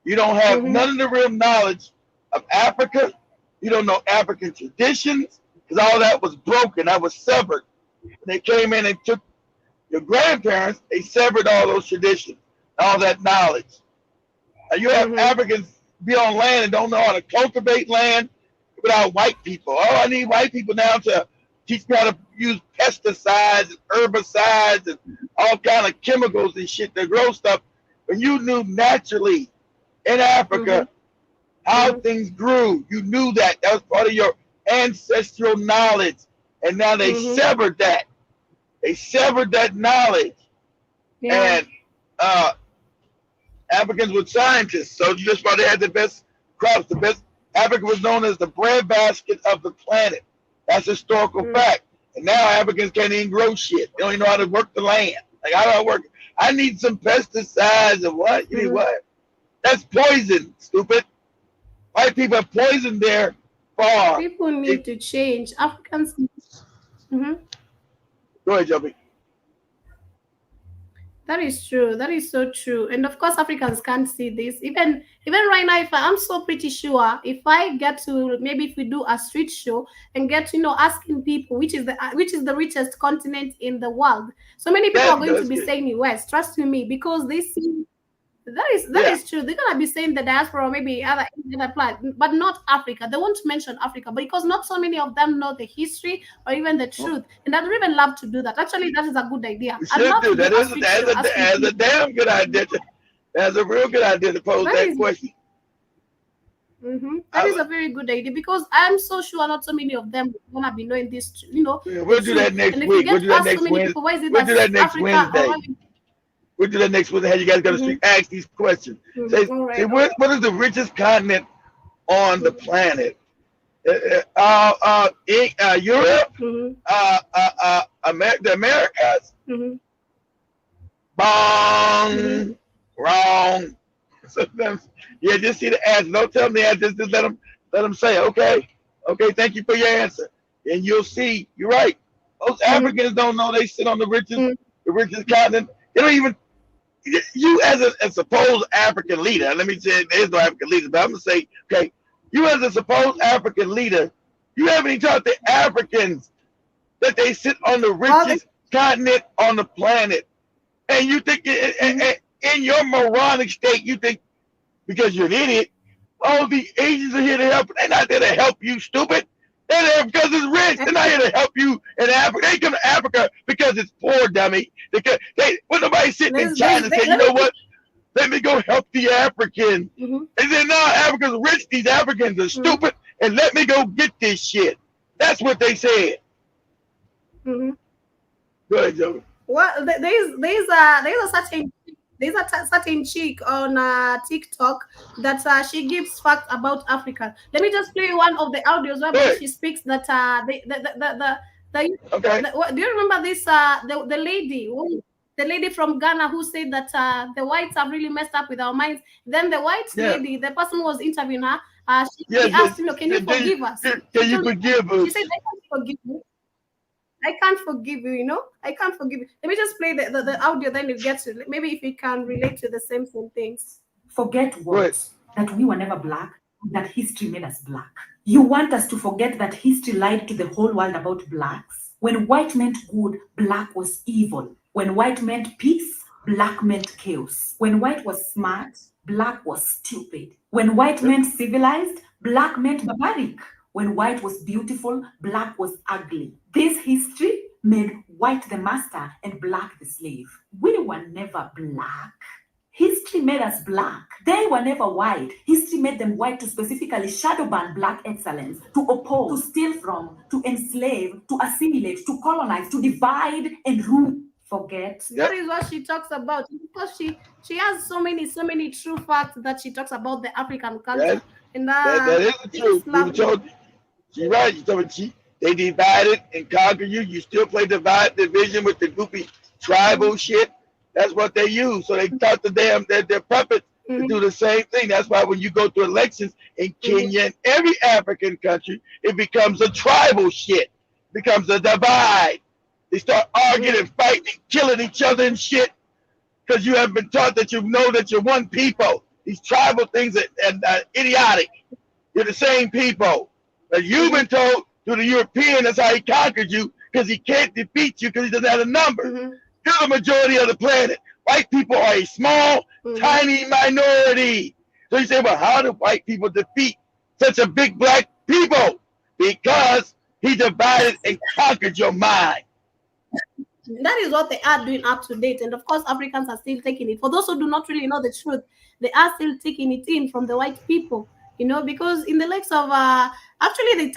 You don't have none of the real knowledge of Africa. You don't know African traditions because all that was broken. That was severed. When they came in and took your grandparents, they severed all those traditions, all that knowledge. Now you have Africans be on land and don't know how to cultivate land without white people. Oh, I need white people now to teach me how to use pesticides and herbicides and all kind of chemicals and shit to grow stuff. When you knew naturally in Africa how things grew, you knew that. That was part of your ancestral knowledge. And now they severed that. They severed that knowledge. Yeah. And Africans were scientists, so that's why they had the best crops. The best. Africa was known as the breadbasket of the planet. That's historical fact. And now Africans can't even grow shit. They don't even know how to work the land. Like, how do I work? I need some pesticides and what? You need what? That's poison, stupid. White people have poisoned their farm. People need to change. Africans. Go ahead, Joby. That is true. That is so true. And of course, Africans can't see this. Even right now, I'm so pretty sure if I get to, maybe if we do a street show and get to, you know, asking people which is the richest continent in the world, so many people are going to be saying US. Trust me, because they see that is true. They're gonna be saying the diaspora, maybe other planet, but not Africa. They won't mention Africa because not so many of them know the history or even the truth. And I'd even love to do that. Actually, that is a good idea. That's a damn good idea. That's a real good idea to pose that question. That is a very good idea because I'm so sure not so many of them want to be knowing this, We'll do that next and if week. you get We'll do that asked next so many Wednesday. people, why is it We'll do that that next Africa Wednesday. We'll do that next Wednesday. How you guys got to ask these questions. Say, what is the richest continent on the planet? Europe, the Americas. Bong, wrong. Sometimes, yeah, just see the answer. Don't tell them the answer. Just let them say, okay, thank you for your answer, and you'll see. You're right. Most Africans don't know they sit on the richest continent. They don't even. You as a supposed African leader. Let me say there's no African leader, but I'm gonna say, okay, you as a supposed African leader, you haven't even taught the Africans that they sit on the richest continent on the planet. And you think in your moronic state, you think because you're an idiot, all the Asians are here to help. They're not there to help you, stupid. They're there because it's rich. They're not here to help you in Africa. They come to Africa because it's poor, dummy. When nobody sitting in China saying, you know what? Let me go help the Africans. They say, no, Africa's rich. These Africans are stupid. And let me go get this shit. That's what they said. Go ahead, Joe. Well, there's a certain chick on TikTok that she gives facts about Africa. Let me just play one of the audios where she speaks that do you remember this the lady from Ghana who said that the whites have really messed up with our minds? Then the white lady, the person who was interviewing her, she asked him, "Can you forgive us? Can you forgive us?" She said, "I can't forgive you. I can't forgive you, I can't forgive you." Let me just play the audio, then you get to maybe if you can relate to the same things. Forget what? That we were never black, that history made us black. You want us to forget that history lied to the whole world about blacks? When white meant good, black was evil. When white meant peace, black meant chaos. When white was smart, black was stupid. When white meant civilized, black meant barbaric. When white was beautiful, black was ugly. This history made white the master and black the slave. We were never black. History made us black. They were never white. History made them white to specifically shadow ban black excellence, to oppose, to steal from, to enslave, to assimilate, to colonize, to divide and rule. Forget. That is what she talks about, because she has so many true facts that she talks about the African culture. That is the truth. People told you. She's right. You told me they divided and conquered you. You still play divide division with the goofy tribal shit. That's what they use. So they taught their puppets to do the same thing. That's why when you go to elections in Kenya and every African country, it becomes a tribal shit. It becomes a divide. They start arguing and fighting and killing each other and shit because you haven't been taught that you know that you're one people. These tribal things are idiotic. You're the same people. But you've been told through the European, that's how he conquered you, because he can't defeat you because he doesn't have a number. You're the majority of the planet. White people are a small, tiny minority. So you say, well, how do white people defeat such a big black people? Because he divided and conquered your mind. That is what they are doing up to date. And of course, Africans are still taking it. For those who do not really know the truth, they are still taking it in from the white people, because in the likes of, actually they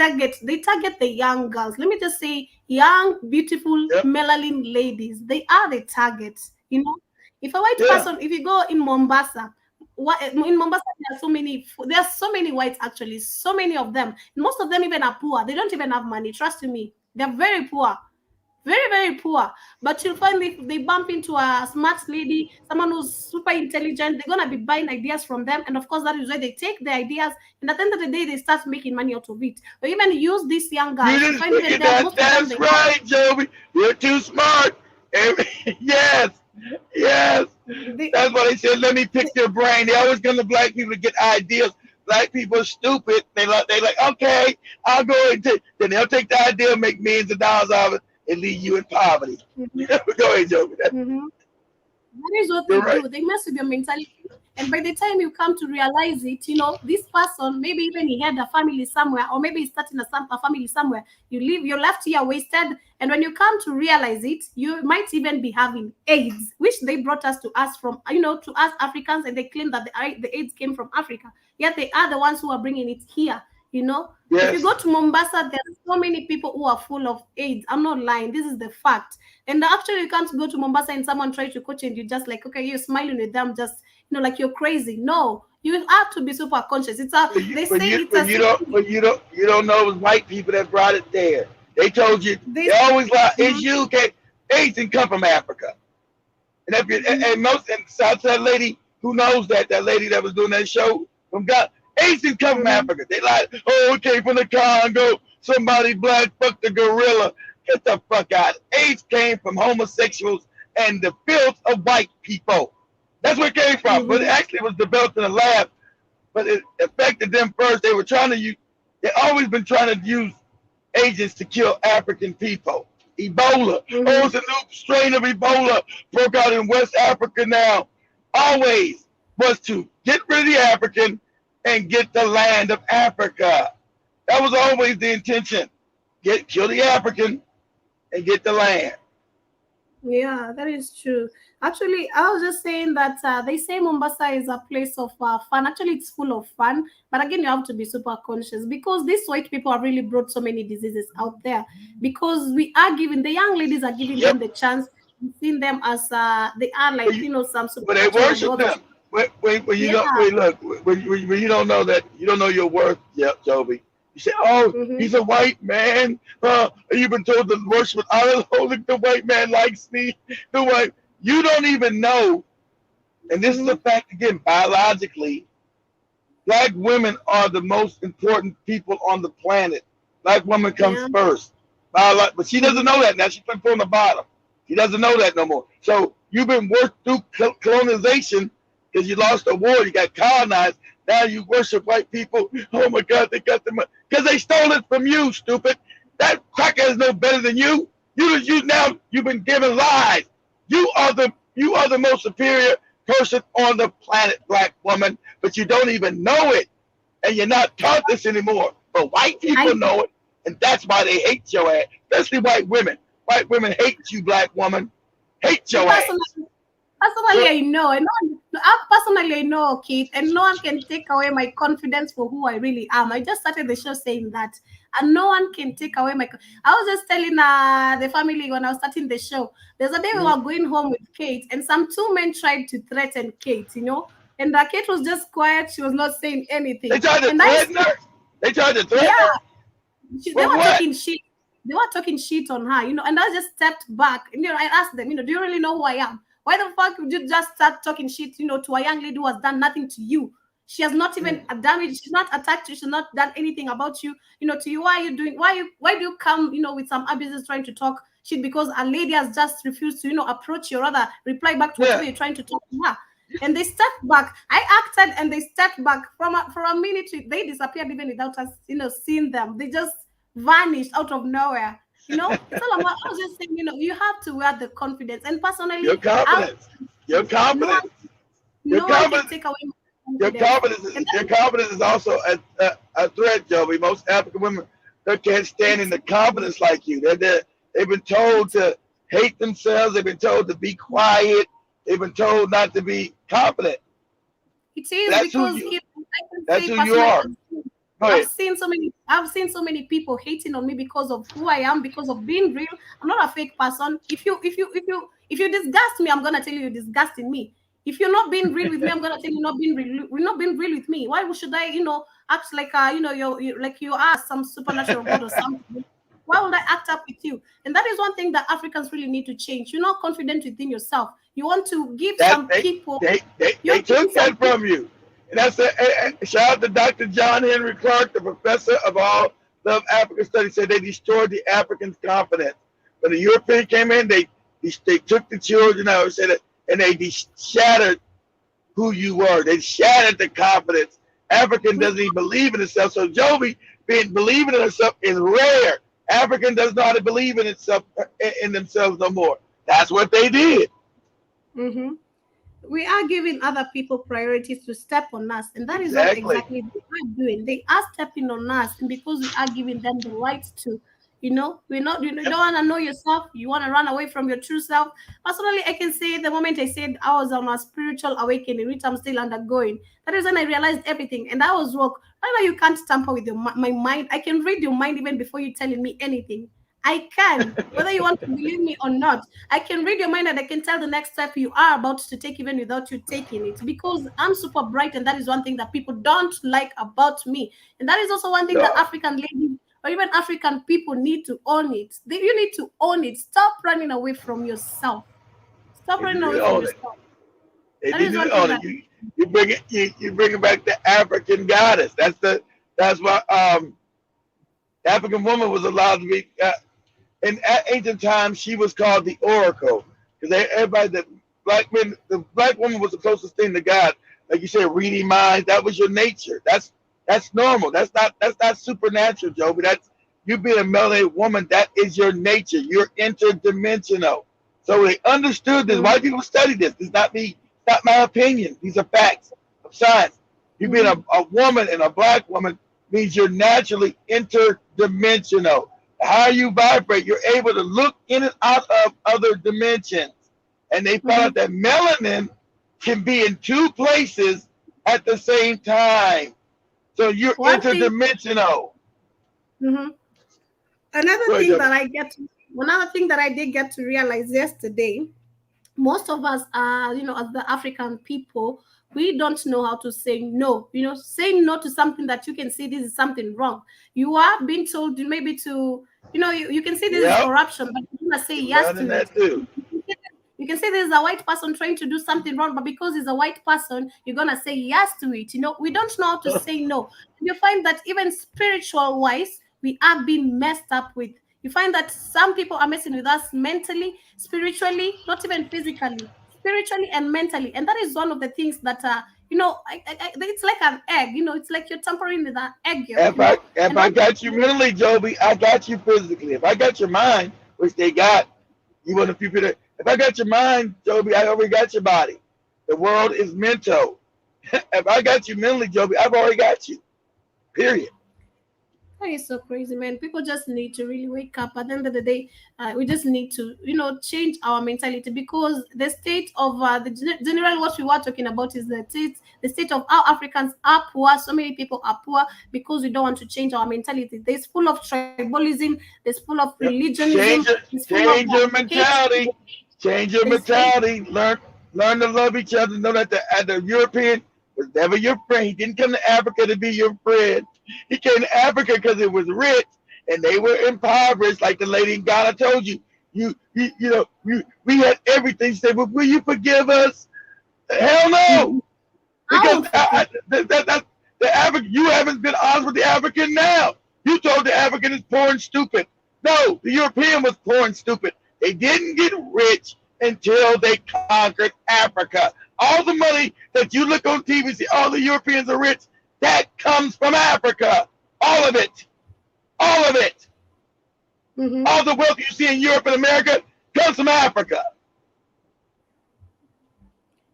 target the young girls. Let me just say, young, beautiful, melanin ladies. They are the target, If a white person, if you go in Mombasa, in Mombasa, there are so many whites, actually, so many of them. Most of them even are poor. They don't even have money. Trust me. They're very poor. Very, very poor. But you'll find if they bump into a smart lady, someone who's super intelligent, they're going to be buying ideas from them. And of course, that is why they take the ideas. And at the end of the day, they start making money out of it. Or even use these young guys. That's right, Joey. You're too smart. Yes. That's why they said, let me pick your brain. They always come to black people to get ideas. Black people are stupid. They like, okay, I'll go and then they'll take the idea, make millions of dollars out of it, and leave you in poverty. Go ahead, Joe. That is what they do. They mess with your mentality. And by the time you come to realize it, this person, maybe even he had a family somewhere, or maybe he's starting a family somewhere. You're left here wasted. And when you come to realize it, you might even be having AIDS, which they brought us from, to us Africans, and they claim that the AIDS came from Africa. Yet they are the ones who are bringing it here. Yes. If you go to Mombasa, there are so many people who are full of AIDS. I'm not lying. This is the fact. And actually, you can't go to Mombasa and someone try to coach you and you're just like, okay, you're smiling with them, just like you're crazy. No, you have to be super conscious. You don't know it was white people that brought it there. They told you. They always lie. It's you. Okay, AIDS didn't come from Africa. And if you and Southside lady who knows that lady that was doing that show from God. AIDS didn't come from Africa. They lied. Oh, it came from the Congo. Somebody black fucked the gorilla. Get the fuck out. AIDS came from homosexuals and the filth of white people. That's where it came from. But it actually was developed in a lab. But it affected them first. They were trying to use, they've always been trying to use agents to kill African people. Ebola. Oh, it's a new strain of Ebola broke out in West Africa now. Always was to get rid of the African and get the land of Africa. That was always the intention. Kill the African and get the land. Yeah, that is true. Actually, I was just saying that they say Mombasa is a place of fun. Actually, it's full of fun. But again, you have to be super conscious because these white people have really brought so many diseases out there. Because the young ladies are giving them the chance. We've seen them as they are like, some super. But they worship them. When you you don't know that, you don't know your worth, Joby. You say, oh, he's a white man. You've been told to worship. I don't think the white man likes me. You don't even know. And this is a fact, again, biologically, black women are the most important people on the planet. Black woman comes first. But she doesn't know that now. She's been put on the bottom. She doesn't know that no more. So you've been worked through colonization because you lost a war. You got colonized. Now you worship white people. Oh my God, they got the money. Because they stole it from you, stupid. That cracker is no better than you. You've been given lies. You are the most superior person on the planet, black woman, but you don't even know it. And you're not taught this anymore. But white people know it, and that's why they hate your ass. Especially white women. White women hate you, black woman. Hate your ass. Personally, I know. I know, Keith, and no one can take away my confidence for who I really am. I just started the show saying that, and no one can take away my. I was just telling the family when I was starting the show. There's a day we were going home with Kate, and some two men tried to threaten Kate, and Kate was just quiet. She was not saying anything. They tried to threaten her. They tried to threaten her. They were talking shit. They were talking shit on her, and I just stepped back, and I asked them, do you really know who I am? Why the fuck would you just start talking shit, to a young lady who has done nothing to you? She has not even damaged. She's not attacked you. She's not done anything about you. To you, why are you doing? Why do you come, with some abuses trying to talk shit because a lady has just refused to, approach you, or rather reply back to whatever you're trying to talk to her? And they stepped back. I acted, and they stepped back for a minute. They disappeared even without us, seeing them. They just vanished out of nowhere. It's all about. I was just saying, you have to wear the confidence. And personally, your confidence. Your confidence. No one can take away my confidence. Your confidence is also a threat, Joey. Most African women, they can't stand in the confidence like you. They've been told to hate themselves. They've been told to be quiet. They've been told not to be confident. It is because that's who you are. I've seen so many people hating on me because of who I am, because of being real. I'm not a fake person. If you disgust me, I'm gonna tell you you're disgusting me. If you're not being real with me, I'm gonna tell you you're not being real with me. Why should I, act like you're like you are some supernatural god or something? Why would I act up with you? And that is one thing that Africans really need to change. You're not confident within yourself. You want to give people. They took that from you. And that's shout out to Dr. John Henry Clark, the professor of all of African studies, said they destroyed the Africans' confidence. When the European came in, they took the children out and they shattered who you were. They shattered the confidence. African doesn't even believe in itself. So Jovi believing in herself is rare. African does not believe in itself in themselves no more. That's what they did. we are giving other people priorities to step on us, and that is what Exactly. exactly they are doing. They are stepping on us, and because we are giving them the right to, we're not, you don't want to know yourself, you want to run away from your true self. Personally, I can say the moment I said I was on a spiritual awakening, which I'm still undergoing, that is when I realized everything, and I was woke. Right now, you can't tamper with my mind. I can read your mind even before you telling me anything. I can, whether you want to believe me or not. I can read your mind and I can tell the next step you are about to take even without you taking it, because I'm super bright, and that is one thing that people don't like about me. And that is also one thing that No, African ladies or even African people need to own it. You need to own it. Stop running away from yourself. Stop they running need away to from own it. yourself. They That need is to one thing own it. that You bring it back to African goddess. That's why the African woman was allowed to be. In ancient times, she was called the oracle because everybody the black woman was the closest thing to God. Like you said, reading minds. That was your nature. That's normal. That's not supernatural, Joe. But that's you being a melanated woman. That is your nature. You're interdimensional. So they understood this. mm-hmm, White people study this. It's not me. It's not my opinion. These are facts of science. You being mm-hmm. a woman and a black woman means you're naturally interdimensional. How you vibrate, you're able to look in and out of other dimensions. And they found Mm-hmm. out that melanin can be in two places at the same time. So you're One thing, interdimensional. mm-hmm. Another Go ahead, thing Joe. that another thing that I did get to realize yesterday, most of us are, as the African people, we don't know how to say no. Saying no to something that you can see this is something wrong. You are being told maybe to, you can see this is Yep, corruption, but you're gonna say you're yes learning to it. that too. You can say there's a white person trying to do something wrong, but because he's a white person, you're gonna say yes to it. We don't know how to say no. You find that even spiritual wise, we are being messed up with. You find that some people are messing with us mentally, spiritually, not even physically, spiritually and mentally. And that is one of the things that it's like an egg. It's like you're tampering with an egg yolk. If And I once got you mentally, Joby, I got you physically. If I got your mind, which they got, you want a few people. If I got your mind, Joby, I already got your body. The world is mental. If I got you mentally, Joby, I've already got you. Period. that is so crazy, man. People just need to really wake up. At the end of the day, we just need to, change our mentality, because the state of general what we were talking about is the state of how Africans are poor. So many people are poor because we don't want to change our mentality. There's full of tribalism. There's full of Yep. religionism. There's full of Change your hate. mentality. Change your There's hate. mentality. Learn to love each other. Know that the European was never your friend. He didn't come to Africa to be your friend. He came to Africa because it was rich and they were impoverished, like the lady in Ghana told you. We had everything. She said, well, will you forgive us? Hell no. Mhm. I Because won't forgive. the African, you haven't been honest with the African now. You told the African is poor and stupid. No, the European was poor and stupid. They didn't get rich until they conquered Africa. All the money that you look on TV and see all the Europeans are rich, that comes from Africa. All of it. All of it. Mm-hmm. All the wealth you see in Europe and America comes from Africa.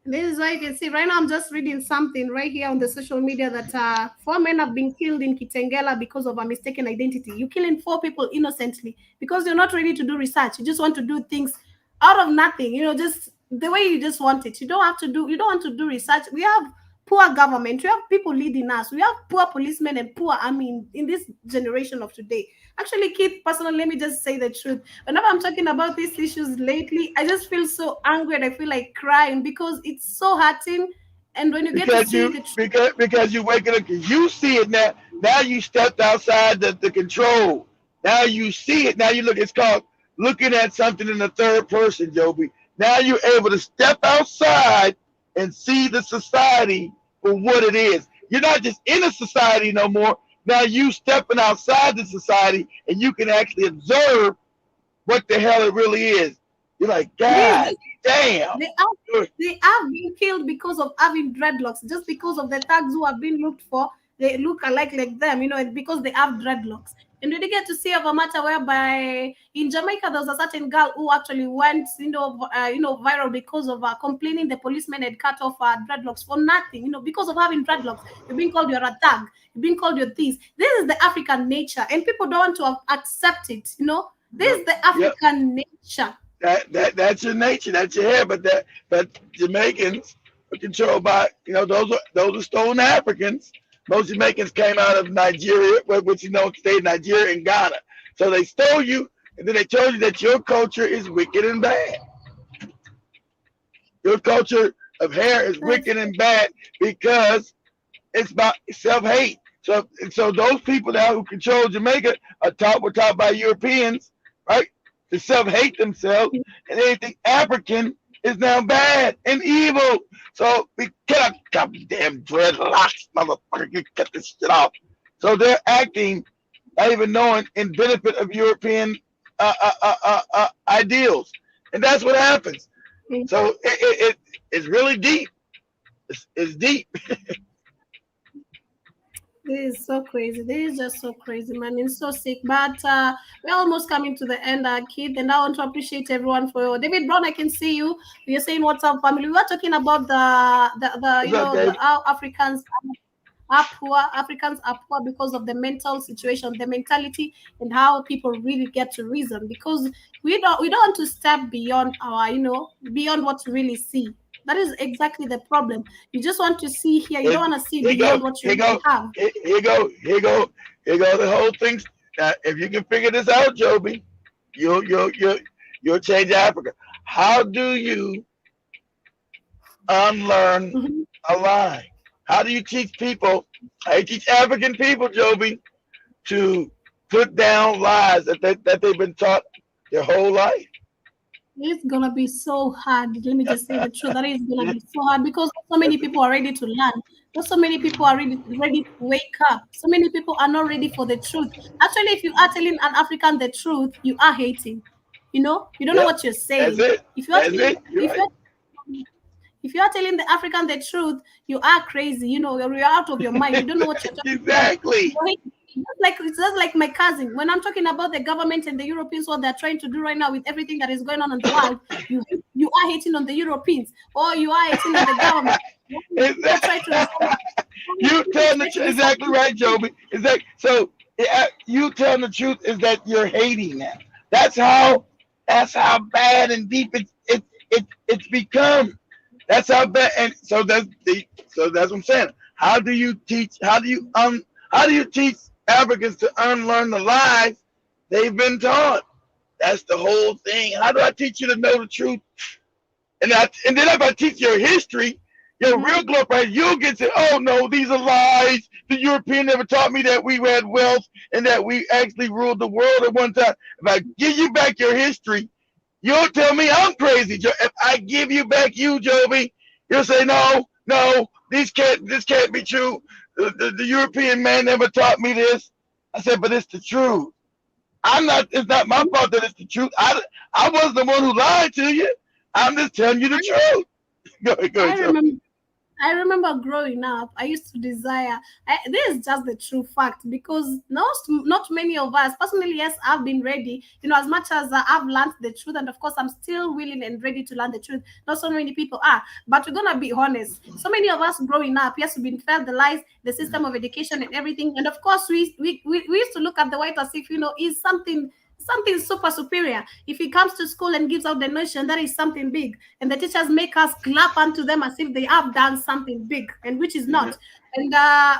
This is why you can see right now. I'm just reading something right here on the social media that 4 men have been killed in Kitengela because of a mistaken identity. You're killing 4 people innocently because you're not ready to do research. You just want to do things out of nothing. Just the way you just want it. You don't have to do. You don't want to do research. We have poor government. We have people leading us. We have poor policemen and poor army in this generation of today. Actually, Keith, personally, let me just say the truth. Whenever I'm talking about these issues lately, I just feel so angry and I feel like crying because it's so hurting. And when you get to because see you the truth, because you waking up, you see it now. Now you stepped outside the control. Now you see it. Now you look. It's called looking at something in the third person, Joby. Now you're able to step outside and see the society for what it is. You're not just in a society no more. Now you stepping outside the society and you can actually observe what the hell it really is. You're like, this God damn. they have been killed because of having dreadlocks, just because of the thugs who have been looked for. They look alike like them, and because they have dreadlocks. And we did get to see of a matter whereby in Jamaica there was a certain girl who actually went, viral because of complaining the policeman had cut off her dreadlocks for nothing. Because of having dreadlocks, you're being called you're a thug, you're being called you're this. This is the African nature, and people don't want to accept it. This is the African nature. That's your nature. That's your hair. But Jamaicans are controlled by those are stolen Africans. Most Jamaicans came out of Nigeria, which stayed Nigeria and Ghana. So they stole you, and then they told you that your culture is wicked and bad. Your culture of hair is wicked and bad because it's about self-hate. So those people now who control Jamaica were taught by Europeans, right, to self-hate themselves, and anything African is now bad and evil. So we cannot cut damn dreadlocks, motherfucker. You cut this shit off. So they're acting, not even knowing, in benefit of European ideals, and that's what happens. So it's really deep. It's deep. This is so crazy. This is just so crazy, man. It's so sick. But we're almost coming to the end, kid. And I want to appreciate everyone for David Brown. I can see you. You're saying what's up, family. We were talking about how Africans are poor. Africans are poor because of the mental situation, the mentality, and how people really get to reason. Because we don't want to step beyond our, beyond what we really see. That is exactly the problem. You just want to see here. You don't want to see beyond what you really have. Here go. The whole thing. If you can figure this out, Joby, you'll change Africa. How do you unlearn a lie? How do you teach people? I teach African people, Joby, to put down lies that they've been taught their whole life. It's gonna be so hard. Let me just say the truth. That is gonna be so hard because so many people are ready to learn. Not so many people are ready to wake up. So many people are not ready for the truth. Actually, if you are telling an African the truth, you are hating. You don't know what you're saying. That's it. If you are telling the African the truth, you are crazy. You're out of your mind. You don't know what you're talking exactly. about. It's just like my cousin. When I'm talking about the government and the Europeans, what they're trying to do right now with everything that is going on in the world, you are hating on the Europeans or you are hating on the government. You telling the truth. Exactly right, Joby. Exactly. So you telling the truth is that you're hating them. That's how bad and deep it's become. That's how bad. And so that's what I'm saying. How do you teach Africans to unlearn the lies they've been taught? That's the whole thing. How do I teach you to know the truth? And then if I teach your history, your real glory, right, you'll get to, oh no, these are lies. The European never taught me that we had wealth and that we actually ruled the world at one time. If I give you back your history, you'll tell me I'm crazy. If I give you back you, Joby, you'll say, no, this can't be true. The European man never taught me this. I said, but it's the truth. It's not my fault that it's the truth. I wasn't the one who lied to you. I'm just telling you the truth. Go ahead. I remember growing up, I used to desire, this is just the true fact, because not many of us, personally, yes, I've been ready, as much as I've learned the truth, and of course, I'm still willing and ready to learn the truth. Not so many people are, but we're going to be honest. So many of us growing up, yes, we've been fed the lies, the system of education and everything, and of course, we used to look at the white as if, is something super superior. If he comes to school and gives out the notion, that is something big. And the teachers make us clap unto them as if they have done something big, and which is not. And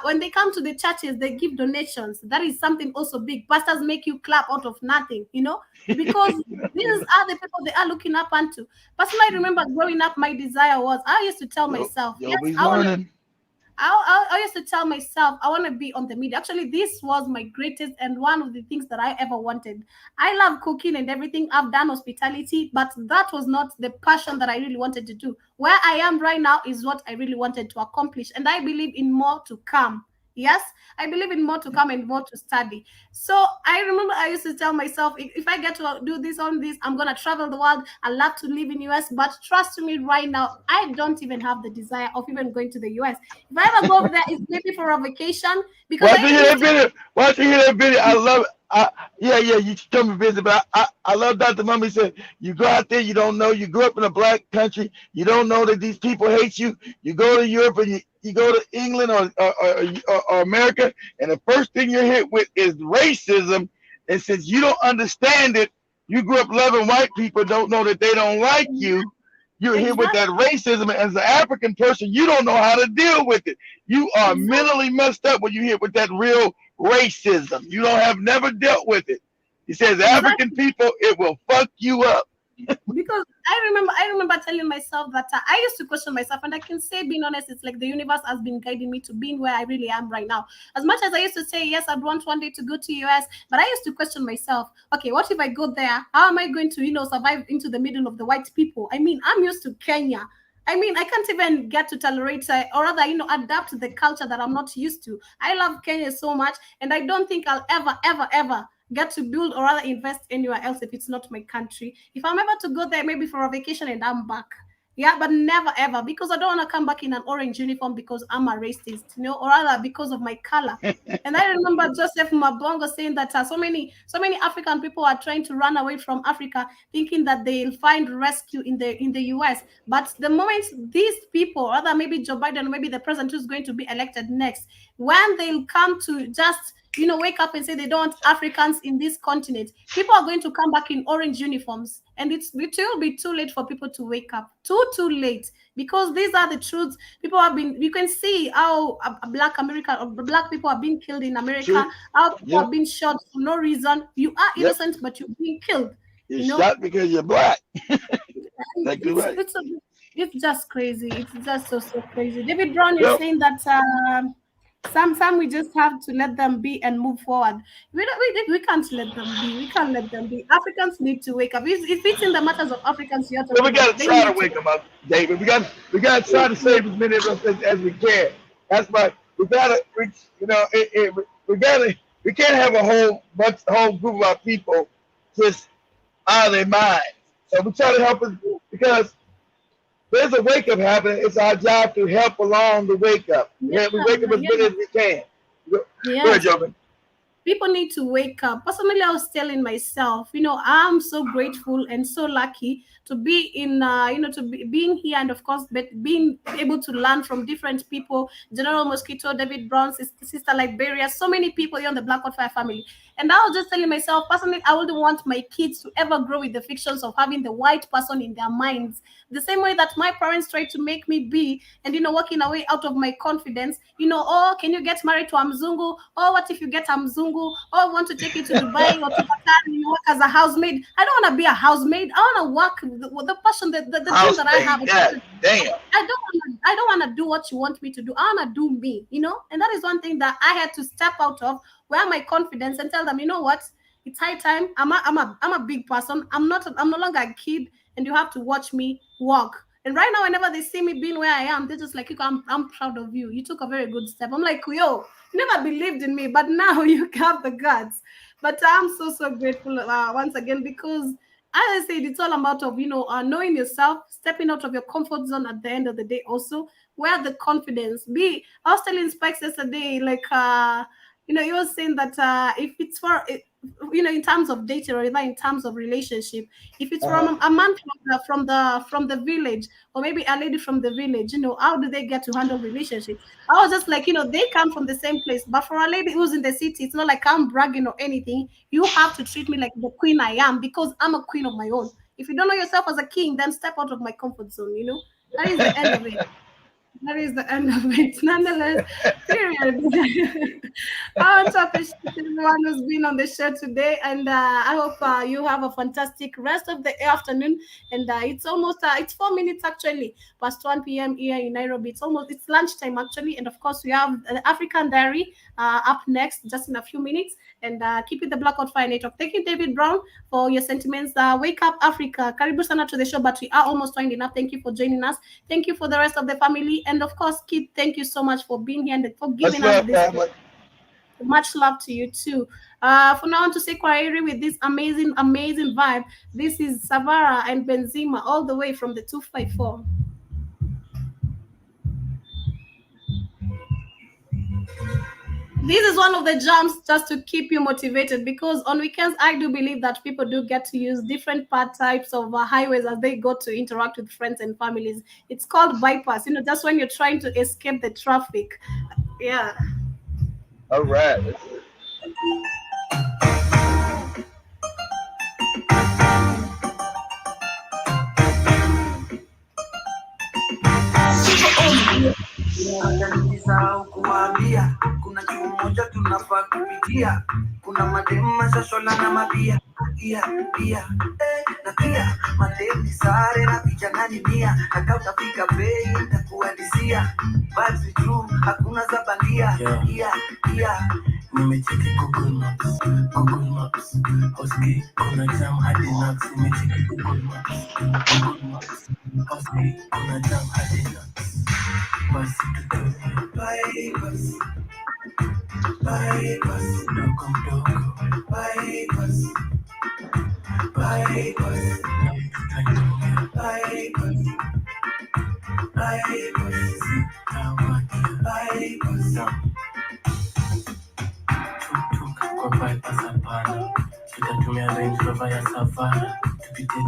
when they come to the churches, they give donations. That is something also big. Pastors make you clap out of nothing, because these are the people they are looking up unto. Personally, I remember growing up, my desire was, I used to tell myself, I used to tell myself, I want to be on the media. Actually, this was my greatest and one of the things that I ever wanted. I love cooking and everything. I've done hospitality, but that was not the passion that I really wanted to do. Where I am right now is what I really wanted to accomplish. And I believe in more to come. Yes, I believe in more to come and more to study. So I remember I used to tell myself, if I get to do this on this, I'm gonna travel the world. I love to live in US, but trust me, right now, I don't even have the desire of even going to the US. If I ever go over there, it's maybe for a vacation because Watch I you even hear used that to. video. Watch you hear that video. I love it. Yeah, you should come and visit. But I love Dr. Mummy said, you go out there, you don't know. You grew up in a black country. You don't know that these people hate you. You go to Europe and you go to England or America, and the first thing you're hit with is racism. And since you don't understand it, you grew up loving white people, don't know that they don't like you. You're hit with that Exactly, racism. And as an African person, you don't know how to deal with it. You are exactly. mentally messed up when you hit with that real racism. You don't have never dealt with it. He says African Exactly. people, it will fuck you up. Because I remember telling myself that I used to question myself, and I can say, being honest, it's like the universe has been guiding me to being where I really am right now. As much as I used to say yes, I'd want one day to go to US, but I used to question myself, okay, what if I go there, how am I going to survive into the middle of the white people? I mean, I'm used to Kenya. I mean, I can't even get to tolerate, or rather, adapt to the culture that I'm not used to. I love Kenya so much, and I don't think I'll ever get to build or rather invest anywhere else if it's not my country. If I'm ever to go there, maybe for a vacation and I'm back. Yeah, but never ever, because I don't want to come back in an orange uniform because I'm a racist, or rather because of my color. And I remember Joseph Mabongo saying that so many African people are trying to run away from Africa, thinking that they'll find rescue in the US. But the moment these people, rather maybe Joe Biden, maybe the president who's going to be elected next, when they'll come to just wake up and say they don't want Africans in this continent, people are going to come back in orange uniforms, and it will be too late for people to wake up. Too late, because these are the truths. People have been. You can see how black America or black people are being killed in America. True. How people Yep. are being shot for no reason. You are Yep. innocent, but you're being killed. You're You know, shot because you're black. and Like you're right. it's just crazy. It's just so crazy. David Brown is Well, saying that some we just have to let them be and move forward. We can't let them be. We can't let them be. Africans need to wake up. If it's in the matters of Africans you're we talking got about, to they try to need to. wake them up, David. We got to try to save as many of us as we can. That's why we gotta, we can't have a whole group of our people just out of their minds. So we try to help us because there's a wake up happening. It's our job to help along the wake up. Yeah, Yeah, we wake up as many yeah, as we can. Go ahead, yes. Joven. People need to wake up. Personally, I was telling myself, I'm so grateful and so lucky to be in, being here, and of course, but being able to learn from different people. General Mosquito, David Brown, Sister Liberia, so many people here on the Black Fire family. And I was just telling myself, personally, I wouldn't want my kids to ever grow with the fictions of having the white person in their minds. The same way that my parents tried to make me be, and working away out of my confidence. Oh, can you get married to a Mzungu? Oh, what if you get a Mzungu? Oh, I want to take you to Dubai or to Qatar and you work as a housemaid. I don't want to be a housemaid. I want to work with the passion, the dream that I Housemaid. have. God damn. I don't want to do what you want me to do. I want to do me. And that is one thing that I had to step out of, where my confidence, and tell them, you know what? It's high time. I'm a big person. I'm no longer a kid, and you have to watch me walk. And right now, whenever they see me being where I am, they're just like, I'm proud of you. You took a very good step. I'm like, yo, you never believed in me, but now you have the guts. But I'm so grateful once again, because as I said, it's all about of knowing yourself, stepping out of your comfort zone at the end of the day. Also, where the confidence be. I was telling Spikes yesterday, like he was saying that if it's for in terms of dating, or even in terms of relationship, if it's from Uh-huh. a man from the village, or maybe a lady from the village, how do they get to handle relationship? I was just like, they come from the same place. But for a lady who's in the city, it's not like I'm bragging or anything. You have to treat me like the queen I am, because I'm a queen of my own. If you don't know yourself as a king, then step out of my comfort zone. That is the end of it. That is the end of it. Nonetheless, period. I want to appreciate everyone who's been on the show today, and I hope you have a fantastic rest of the afternoon. And it's 4 minutes actually past 1 p.m. here in Nairobi. It's lunchtime actually, and of course we have the African Diary up next just in a few minutes. And keep it the Blackout Fire Network. Thank you, David Brown, for your sentiments. Wake up, Africa. Karibu sana to the show, but we are almost winding up. Thank you for joining us. Thank you for the rest of the family. And And of course, Kid, thank you so much for being here and for giving us this. Much love to you too. For now, I want to say kwaheri with this amazing vibe. This is Savara and Benzema all the way from the 254. This is one of the jams just to keep you motivated, because on weekends, I do believe that people do get to use different types of highways as they go to interact with friends and families. It's called bypass, just when you're trying to escape the traffic. Yeah. All right. Nisahau kuambia kuna kitu moja tunafaa kupitia. Kuna mademu mashashola na mabia pia na pia mademu sare na vijana ni mia. Hata utafika bei nitakuadisia. Vibes ni true, hakuna za bandia. Nimecheki Google Maps. Hoski, kuna jam hadi nuts. Nimecheki Google Maps. Hoski, kuna jam hadi nuts. Basi tutumie bypass mdogo mdogo. Bypass leo tutatumia bypass sitawadia tuk kwa bypass hapana. Tutatumia Range Rover ya Savana tupite